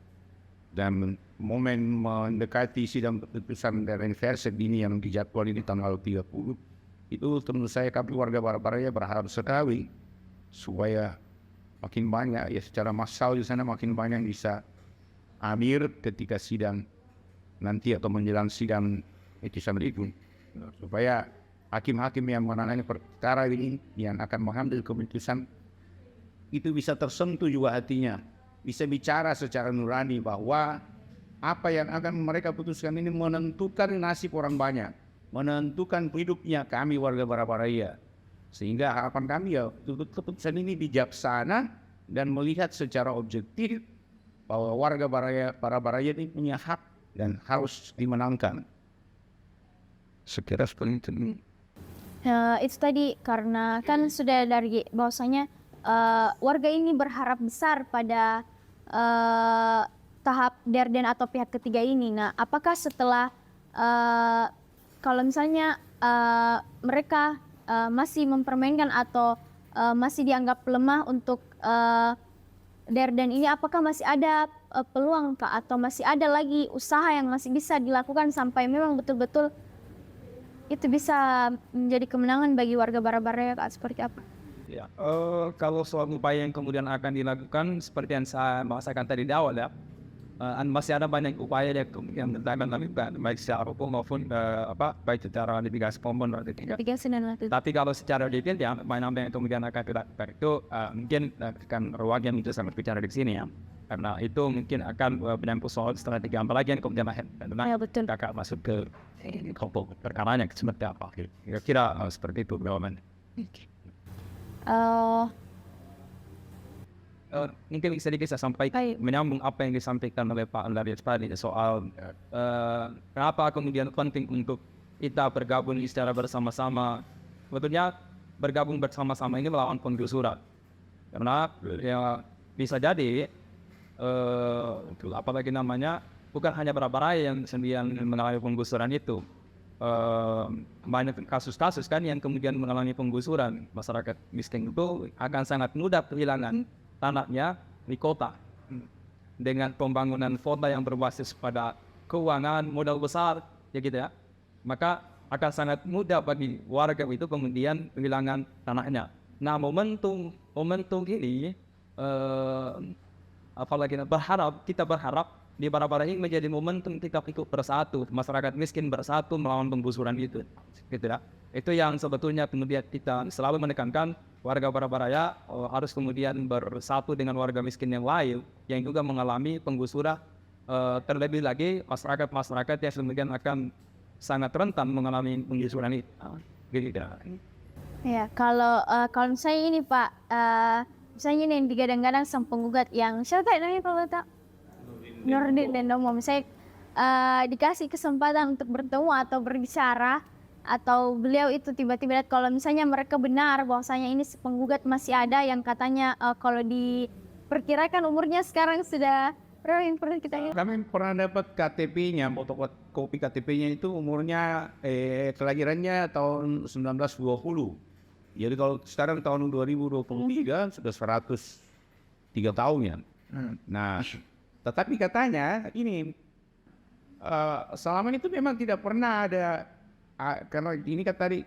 Dan momen mendekati sidang keputusan dari anniversary ini yang dijadwalkan di tanggal 30, itu tentu saya kami warga Barabaraya berharap sekali supaya makin banyak ya secara massal di sana, makin banyak bisa hadir ketika sidang nanti atau menjelang sidang putusan itu, supaya hakim-hakim yang menangani perkara ini yang akan mengambil keputusan itu bisa tersentuh juga hatinya, bisa bicara secara nurani bahwa apa yang akan mereka putuskan ini menentukan nasib orang banyak, menentukan hidupnya kami warga Barabaraya. Sehingga harapan kami ya keputusan ini bijaksana dan melihat secara objektif bahwa warga Barabaraya ini punya hak dan harus dimenangkan. Sekira seperti itu. Itu tadi karena kan sudah dari bahwasanya warga ini berharap besar pada tahap Derden atau pihak ketiga ini. Nah, apakah setelah kalau misalnya mereka masih mempermainkan atau masih dianggap lemah untuk Derden ini, apakah masih ada peluang Kak, atau masih ada lagi usaha yang masih bisa dilakukan sampai memang betul-betul itu bisa menjadi kemenangan bagi warga Barabaraya, Kak, seperti apa? Ya, kalau soal upaya yang kemudian akan dilakukan seperti yang saya bahasakan tadi di awal ya, masih ada banyak upaya yang akan dilakukan baik secara hukum maupun baik secara litigasi maupun litigasi. Mitigasi dan lain. Tapi kalau secara detail ya, mana yang kemudian akan dilakukan itu mungkin akan ruang yang itu sangat bicara di sini ya, karena itu mungkin akan menyangkut soal strategi apalagi yang kemudian lahir karena Ya, betul. akan masuk ke kelompok perkaranya seperti apa. Kira-kira seperti itu jawabannya. Eh, Mungkin sedikit saya sampaikan Baik. menyambung apa yang disampaikan oleh Pak Andreas tadi soal kenapa kemudian penting untuk kita bergabung secara bersama-sama. Sebetulnya bergabung bersama-sama ini melawan penggusuran karena ya bisa jadi apalagi namanya bukan hanya Barabaraya yang sendirian mengalami penggusuran itu. Banyak kasus-kasus kan yang kemudian mengalami penggusuran. Masyarakat miskin itu akan sangat mudah kehilangan tanahnya di kota dengan pembangunan kota yang berbasis pada keuangan modal besar ya gitu ya, maka akan sangat mudah bagi warga itu kemudian kehilangan tanahnya. Nah momentum ini apalagi kita berharap di Barabaraya ini menjadi momentum kita ikut bersatu, masyarakat miskin bersatu melawan penggusuran itu, gitu ya. Itu yang sebetulnya kemudian kita selalu menekankan warga Barabaraya harus kemudian bersatu dengan warga miskin yang lain yang juga mengalami penggusuran, terlebih lagi masyarakat yang kemudian akan sangat rentan mengalami penggusuran itu, gitu ya. Ya, kalau misalnya ini Pak, misalnya ini yang digadang-gadang sang penggugat yang siapa tadi namanya kalau tak? Nurdin dan Domo, misalnya dikasih kesempatan untuk bertemu atau berbicara, atau beliau itu tiba-tiba lihat kalau misalnya mereka benar bahwasanya ini si penggugat masih ada yang katanya kalau diperkirakan umurnya sekarang sudah berapa yang pernah kita lihat? Kami pernah dapat KTP-nya, fotokopi KTP-nya itu umurnya kelahirannya tahun 1920. Jadi kalau sekarang tahun 2023 sudah 103 tahun ya. Nah, tetapi katanya ini selama itu memang tidak pernah ada karena ini kan tadi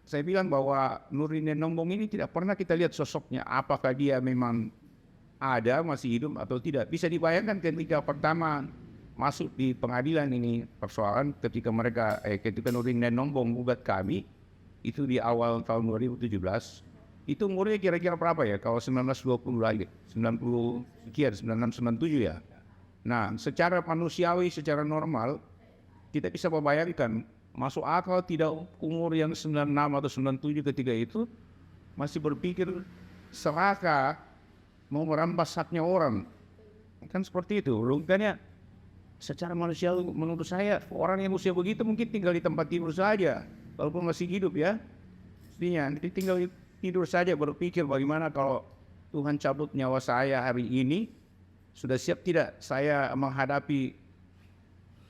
saya bilang bahwa Nurdin Nombong ini tidak pernah kita lihat sosoknya, apakah dia memang ada masih hidup atau tidak. Bisa dibayangkan ketika pertama masuk di pengadilan ini persoalan ketika ketika Nurdin Nombong gugat kami itu di awal tahun 2017. Itu umurnya kira-kira berapa ya? Kalau 1920 lagi, 90 sekian, 96, 97 ya. Nah, secara manusiawi, secara normal, kita bisa membayangkan masuk akal tidak umur yang 96 atau 97 ketika itu masih berpikir serakah mau merampas haknya orang. Kan seperti itu. Logikanya secara manusiawi menurut saya orang yang usia begitu mungkin tinggal di tempat tidur saja, walaupun masih hidup ya. Mestinya tinggal tidur saja berpikir bagaimana kalau Tuhan cabut nyawa saya hari ini, sudah siap tidak saya menghadapi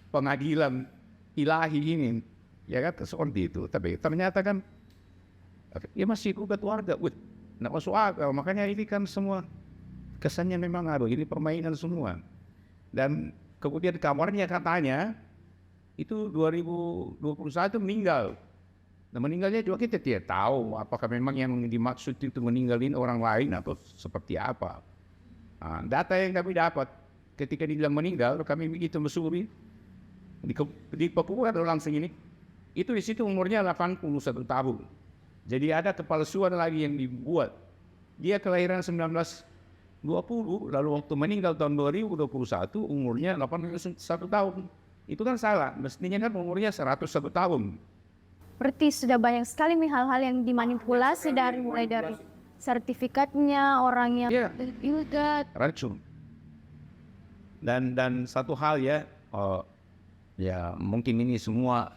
pengadilan ilahi ini, ya kan seperti itu. Tapi ternyata kan ya masih gugat warga, nggak masuk akal. Makanya ini kan semua kesannya memang ini permainan semua. Dan kemudian kabarnya katanya itu 2021 meninggal. Nah meninggalnya juga kita tidak tahu apakah memang yang dimaksud itu meninggalin orang lain atau seperti apa. Nah, data yang kami dapat ketika dibilang meninggal, kami begitu mesuri di Papua ada langsung ini, itu di situ umurnya 81 tahun. Jadi ada kepalsuan lagi yang dibuat. Dia kelahiran 1920, lalu waktu meninggal tahun 2021 umurnya 81 tahun. Itu kan salah, mestinya kan umurnya 101 tahun. Berarti sudah banyak sekali nih hal-hal yang dimanipulasi dari mulai dari sertifikatnya orang yang juga racun. Dan satu hal ya, ya mungkin ini semua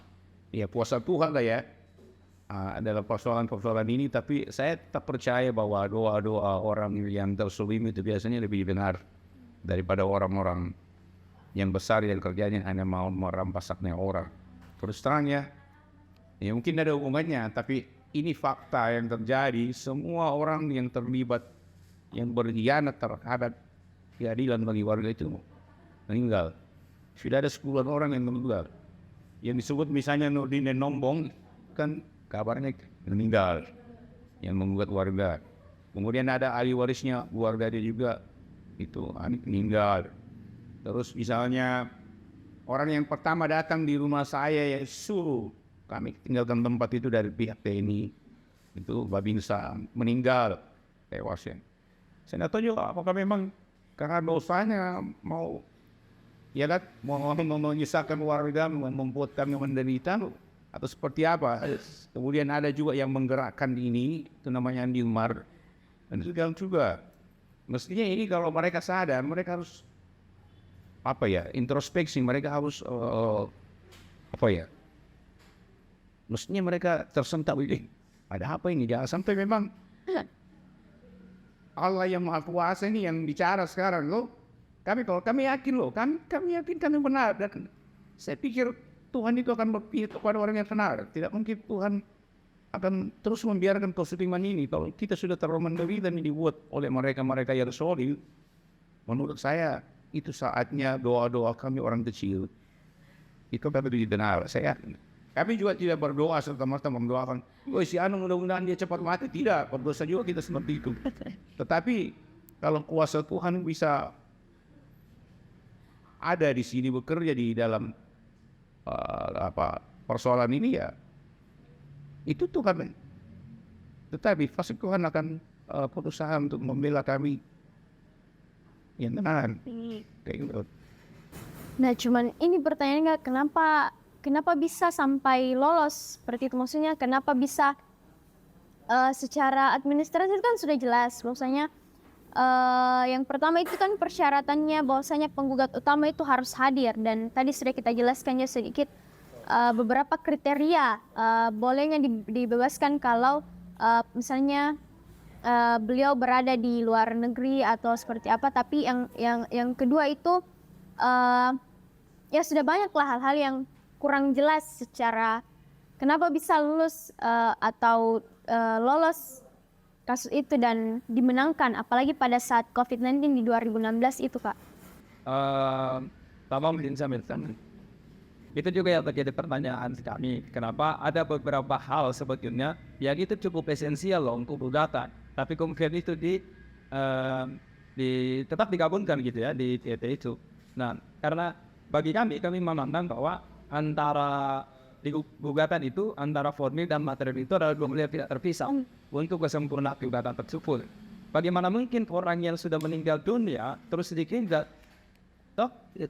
ya kuasa Tuhan lah ya, adalah persoalan-persoalan ini. Tapi saya tetap percaya bahwa doa-doa orang yang tersulim itu biasanya lebih benar daripada orang-orang yang besar yang kerjanya hanya mau merampas haknya orang. Terus terang ya mungkin ada hubungannya, tapi ini fakta yang terjadi. Semua orang yang terlibat, yang berkhianat terhadap keadilan bagi warga itu meninggal. Sudah ada 10 orang yang meninggal. Yang disebut misalnya Nurdin Nombong, kan kabarnya meninggal yang menggugat warga. Kemudian ada ahli warisnya keluarga dia juga itu meninggal. Terus misalnya orang yang pertama datang di rumah saya yang suruh kami tinggalkan tempat itu dari pihak TNI itu Babinsa meninggal tewas ya. Saya nggak tahu juga apakah memang karena dosanya mau ya kan mau menyusahkan warga, membuat kami menderita atau seperti apa. Kemudian ada juga yang menggerakkan ini, itu namanya Andi Umar. Dan juga mestinya ini kalau mereka sadar, mereka harus apa ya, introspeksi, mereka harus apa ya, mestinya mereka tersentak, ada apa ini, jangan sampai memang Allah yang Maha Kuasa ini yang bicara sekarang loh. Kalau kami yakin loh, kami yakin kami benar, dan saya pikir Tuhan itu akan berpihak kepada orang yang benar. Tidak mungkin Tuhan akan terus membiarkan kesulitan ini. Kalau kita sudah terlalu menderita dan dibuat oleh mereka-mereka yang solid, menurut saya itu saatnya doa-doa kami orang kecil itu kami didengar. Kami juga tidak berdoa serta-merta mendoakan, si Anu mudah-mudahan dia cepat mati. Tidak, berdosa juga kita seperti itu. Tetapi kalau kuasa Tuhan bisa ada di sini bekerja di dalam persoalan ini ya, itu Tuhan. Tetapi pasti Tuhan akan berusaha untuk membela kami. Ya benar. Kayak gitu. Nah, cuman ini pertanyaannya kenapa bisa sampai lolos seperti itu? Maksudnya kenapa bisa secara administratif kan sudah jelas bahwasanya yang pertama itu kan persyaratannya bahwasanya penggugat utama itu harus hadir, dan tadi sudah kita jelaskan ya sedikit beberapa kriteria bolehnya dibebaskan kalau misalnya beliau berada di luar negeri atau seperti apa. Tapi yang kedua itu ya sudah banyaklah hal-hal yang kurang jelas secara kenapa bisa lulus atau lolos kasus itu dan dimenangkan, apalagi pada saat COVID-19 di 2016 itu, Kak. Tamam, itu juga yang terjadi pertanyaan kami. Kenapa ada beberapa hal sebetulnya yang itu cukup esensial loh untuk gugatan, tapi kemudian itu tetap digabungkan gitu ya di TT itu. Nah, karena bagi kami memandang bahwa antara di gugatan itu antara formil dan material itu adalah dua hal yang tidak terpisah untuk kesempurnaan gugatan tersebut. Bagaimana mungkin orang yang sudah meninggal dunia terus sedikit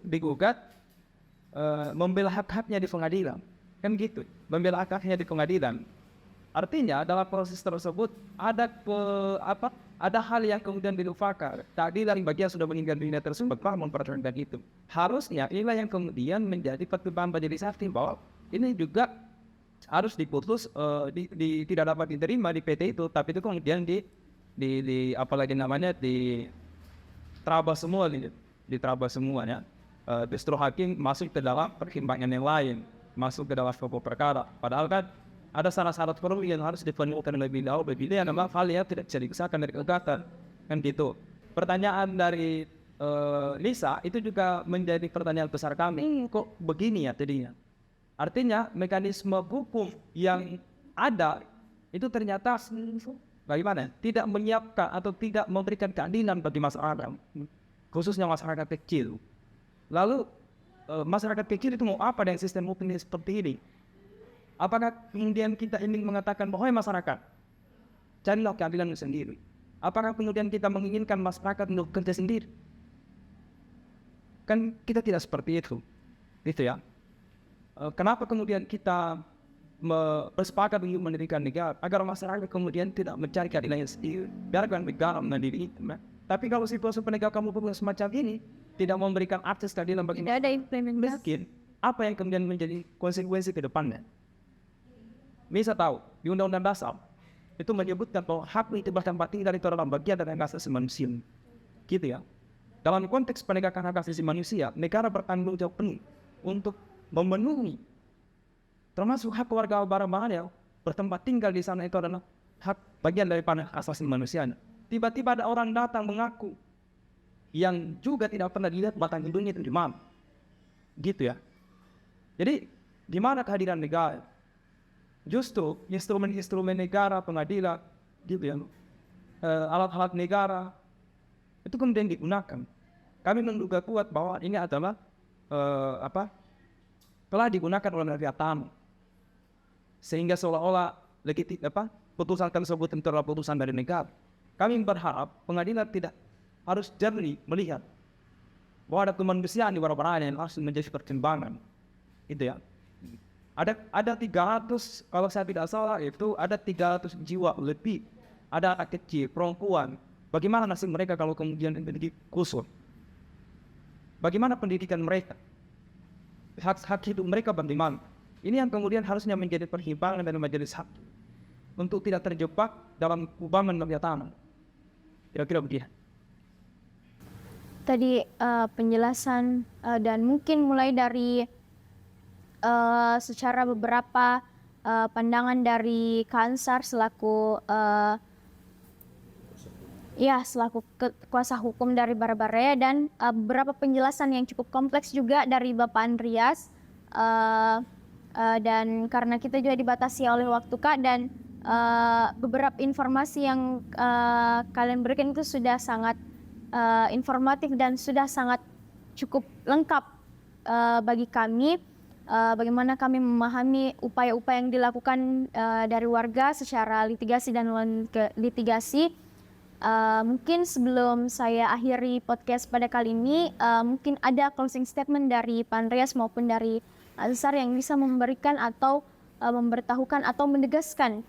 digugat membela hak-haknya di pengadilan, kan gitu, membela hak-haknya di pengadilan. Artinya dalam proses tersebut ada hal yang kemudian dilupakan. Tadi dari bagian sudah meninggal dunia tersebut mempertahankan itu. Harusnya inilah yang kemudian menjadi pertimbangan majelis hakim bahwa ini juga harus diputus, tidak dapat diterima di PT itu, tapi itu kemudian apalagi namanya diterabas semua, diterabas semuanya. Justru hakim masuk ke dalam pertimbangan yang lain, masuk ke dalam pokok perkara. Padahal kan ada syarat-syarat perlu yang harus dipenuhi lebih dahulu. Begitu yang memang hal yang tidak bisa dikisahkan dari gugatan, kan gitu. Pertanyaan dari Lisa itu juga menjadi pertanyaan besar kami. Kok begini ya tadinya? Artinya mekanisme hukum yang ada itu ternyata bagaimana? Tidak menyiapkan atau tidak memberikan keadilan bagi masyarakat, khususnya masyarakat kecil. Lalu masyarakat kecil itu mau apa dengan sistem hukum ini seperti ini? Apakah kemudian kita ingin mengatakan bahwa masyarakat carilah keadilan sendiri? Apakah kemudian kita menginginkan masyarakat untuk kerja sendiri? Kan kita tidak seperti itu, gitu ya. Kenapa kemudian kita bersepakat untuk mendirikan negara agar masyarakat kemudian tidak mencari keadilan sendiri, biarkan negara mandiri itu. Tapi kalau situasi penegakan hukum semacam ini tidak memberikan akses keadilan bagi Tidak ada implementasi. miskin, apa yang kemudian menjadi konsekuensi ke depannya? Bisa tahu di Undang-Undang Dasar itu menyebutkan bahwa hak itu bertempat tinggal itu adalah bagian dari hak asasi manusia, gitu ya. Dalam konteks penegakan hak asasi manusia, negara bertanggung jawab penuh untuk memenuhi, termasuk hak keluarga barang-barang yang bertempat tinggal di sana itu adalah hak bagian daripada hak asasi manusia. Tiba-tiba ada orang datang mengaku yang juga tidak pernah dilihat batang hidungnya itu di mana, gitu ya. Jadi di mana kehadiran negara? justru instrumen-instrumen negara, pengadilan, gitu ya, alat-alat negara itu kemudian digunakan. Kami menduga kuat bahwa ini adalah telah digunakan oleh negara tamu, sehingga seolah-olah putusan tersebut itu adalah putusan dari negara. Kami berharap pengadilan tidak harus jernih melihat bahwa ada kemanusiaan di Barabaraya yang harus menjadi pertimbangan, itu ya. Ada 300, kalau saya tidak salah itu ada 300 jiwa lebih, ada anak kecil, perempuan. Bagaimana nasib mereka kalau kemudian menjadi kusur? Bagaimana pendidikan mereka? Hak hidup mereka bagaimana? Ini yang kemudian harusnya menjadi pertimbangan dari majelis hakim untuk tidak terjebak dalam kubangan mafia tanah. Kira-kira begitu. Tadi penjelasan dan mungkin mulai dari secara beberapa pandangan dari Kak Ansar selaku kuasa hukum dari Barabaraya, dan beberapa penjelasan yang cukup kompleks juga dari Bapak Andreas, dan karena kita juga dibatasi oleh waktu Kak, dan beberapa informasi yang kalian berikan itu sudah sangat informatif dan sudah sangat cukup lengkap bagi kami. Bagaimana kami memahami upaya-upaya yang dilakukan dari warga secara litigasi dan litigasi. Mungkin sebelum saya akhiri podcast pada kali ini, mungkin ada closing statement dari Pak Andreas maupun dari Ansar yang bisa memberikan atau memberitahukan atau menegaskan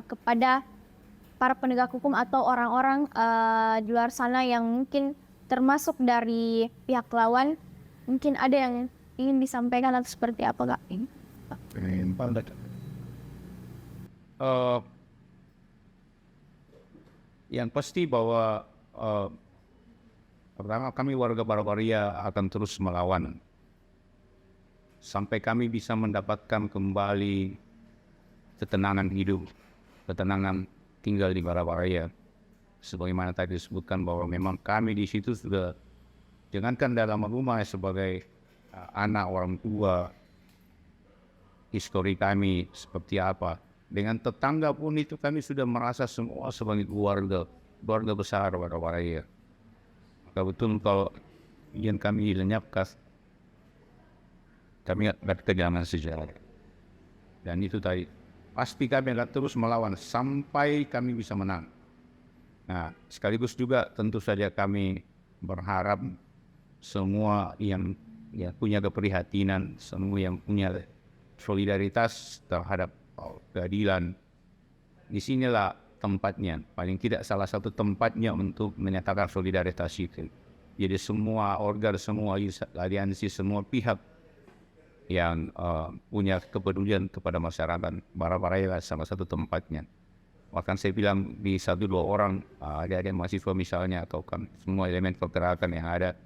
kepada para penegak hukum atau orang-orang di luar sana yang mungkin termasuk dari pihak lawan. Mungkin ada yang ingin disampaikan atau seperti apa, Kak? Yang pasti bahwa pertama kami warga Barabaraya akan terus melawan sampai kami bisa mendapatkan kembali ketenangan hidup, ketenangan tinggal di Barabaraya. Sebagaimana tadi disebutkan bahwa memang kami di situ sudah, jangankan dalam rumah sebagai anak orang tua, histori kami seperti apa. Dengan tetangga pun itu kami sudah merasa semua sebagai keluarga besar Barabaraya. Maka betul kalau yang kami lenyapkan, kami akan kehilangan sejarah. Dan itu tadi, pasti kami akan terus melawan sampai kami bisa menang. Nah, sekaligus juga tentu saja kami berharap semua yang punya keprihatinan, semua yang punya solidaritas terhadap keadilan, disinilah tempatnya, paling tidak salah satu tempatnya untuk menyatakan solidaritas itu. Jadi semua organ, semua aliansi, semua pihak yang punya kepedulian kepada masyarakat Barabaraya salah satu tempatnya. Bahkan saya bilang di 1-2 orang, ada mahasiswa misalnya, atau kan semua elemen pergerakan yang ada.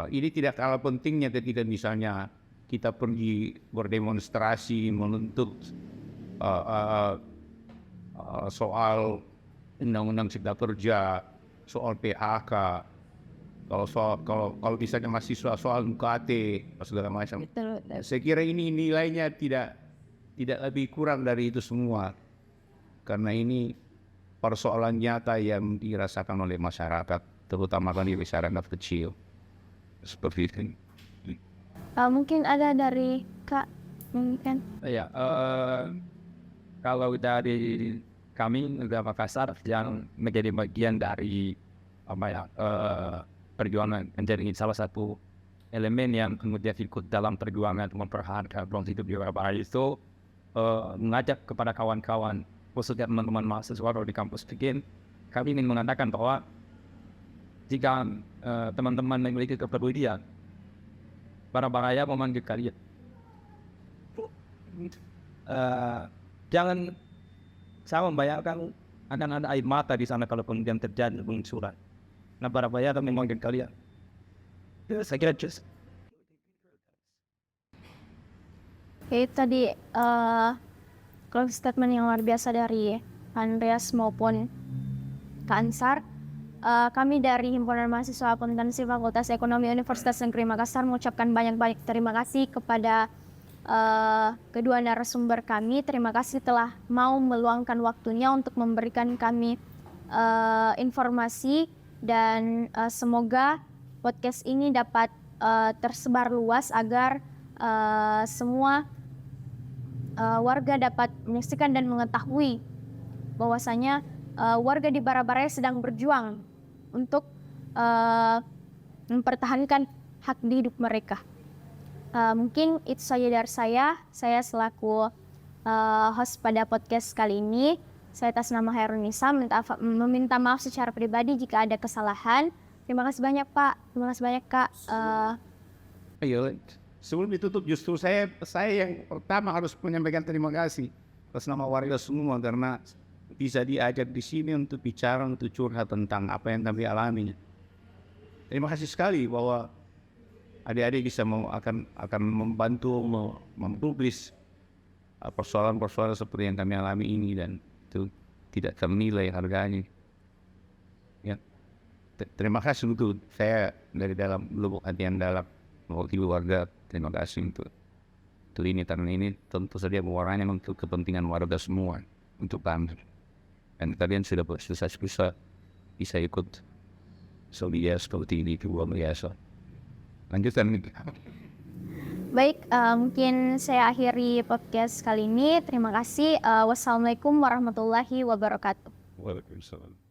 Ini tidak kalah pentingnya ketika misalnya kita pergi berdemonstrasi menuntut soal undang-undang cipta kerja, soal PHK, kalau misalnya mahasiswa soal UKT, segala macam. Saya kira ini nilainya tidak lebih kurang dari itu semua, karena ini persoalan nyata yang dirasakan oleh masyarakat, terutama dari masyarakat kecil. Seperti itu. Mungkin ada dari Kak, mungkin. Ya, kalau dari kami negara Makassar yang menjadi bagian dari perjuangan, menjadi salah satu elemen yang kemudian ikut dalam perjuangan mempertahankan ruang hidup di Barabaraya itu, mengajak kepada kawan-kawan, khususnya teman-teman mahasiswa di kampus Pikin, kami ingin mengatakan bahwa jika teman-teman memiliki kepedulian, Barabaraya memanggil kalian. Jangan saya membayangkan akan ada air mata di sana kalau kemudian terjadi penggusuran. Nah, Barabaraya akan memanggil kalian. Saya kira just. Oke, tadi closing statement yang luar biasa dari Andreas maupun Kak Ansar. Kami dari Himpunan Mahasiswa Akuntansi Fakultas Ekonomi Universitas Negeri Makassar mengucapkan banyak-banyak terima kasih kepada kedua narasumber kami. Terima kasih telah mau meluangkan waktunya untuk memberikan kami informasi, dan semoga podcast ini dapat tersebar luas agar semua warga dapat menyaksikan dan mengetahui bahwasanya warga di Barabaraya sedang berjuang untuk mempertahankan hak hidup mereka. Mungkin itu saja dari saya selaku host pada podcast kali ini. Saya atas nama Hairunisa meminta maaf secara pribadi jika ada kesalahan. Terima kasih banyak Pak, terima kasih banyak Kak. Ayo, sebelum ditutup justru saya yang pertama harus menyampaikan terima kasih atas nama warga semua karena bisa diajak di sini untuk bicara, untuk curhat tentang apa yang kami alami. Terima kasih sekali bahwa adik-adik bisa akan membantu mempublis persoalan-persoalan seperti yang kami alami ini, dan itu tidak ternilai harganya. Ya, terima kasih untuk saya dari dalam lubuk hati yang dalam mewakili warga. Terima kasih untuk ini, karena ini tentu saja mewarnanya untuk kepentingan warga semua, untuk kami. Dan kalian sudah bisa ikut soliditas seperti ini, itu luar biasa. Lanjutkan. Baik, mungkin saya akhiri podcast kali ini. Terima kasih. Wassalamualaikum warahmatullahi wabarakatuh. Waalaikumsalam.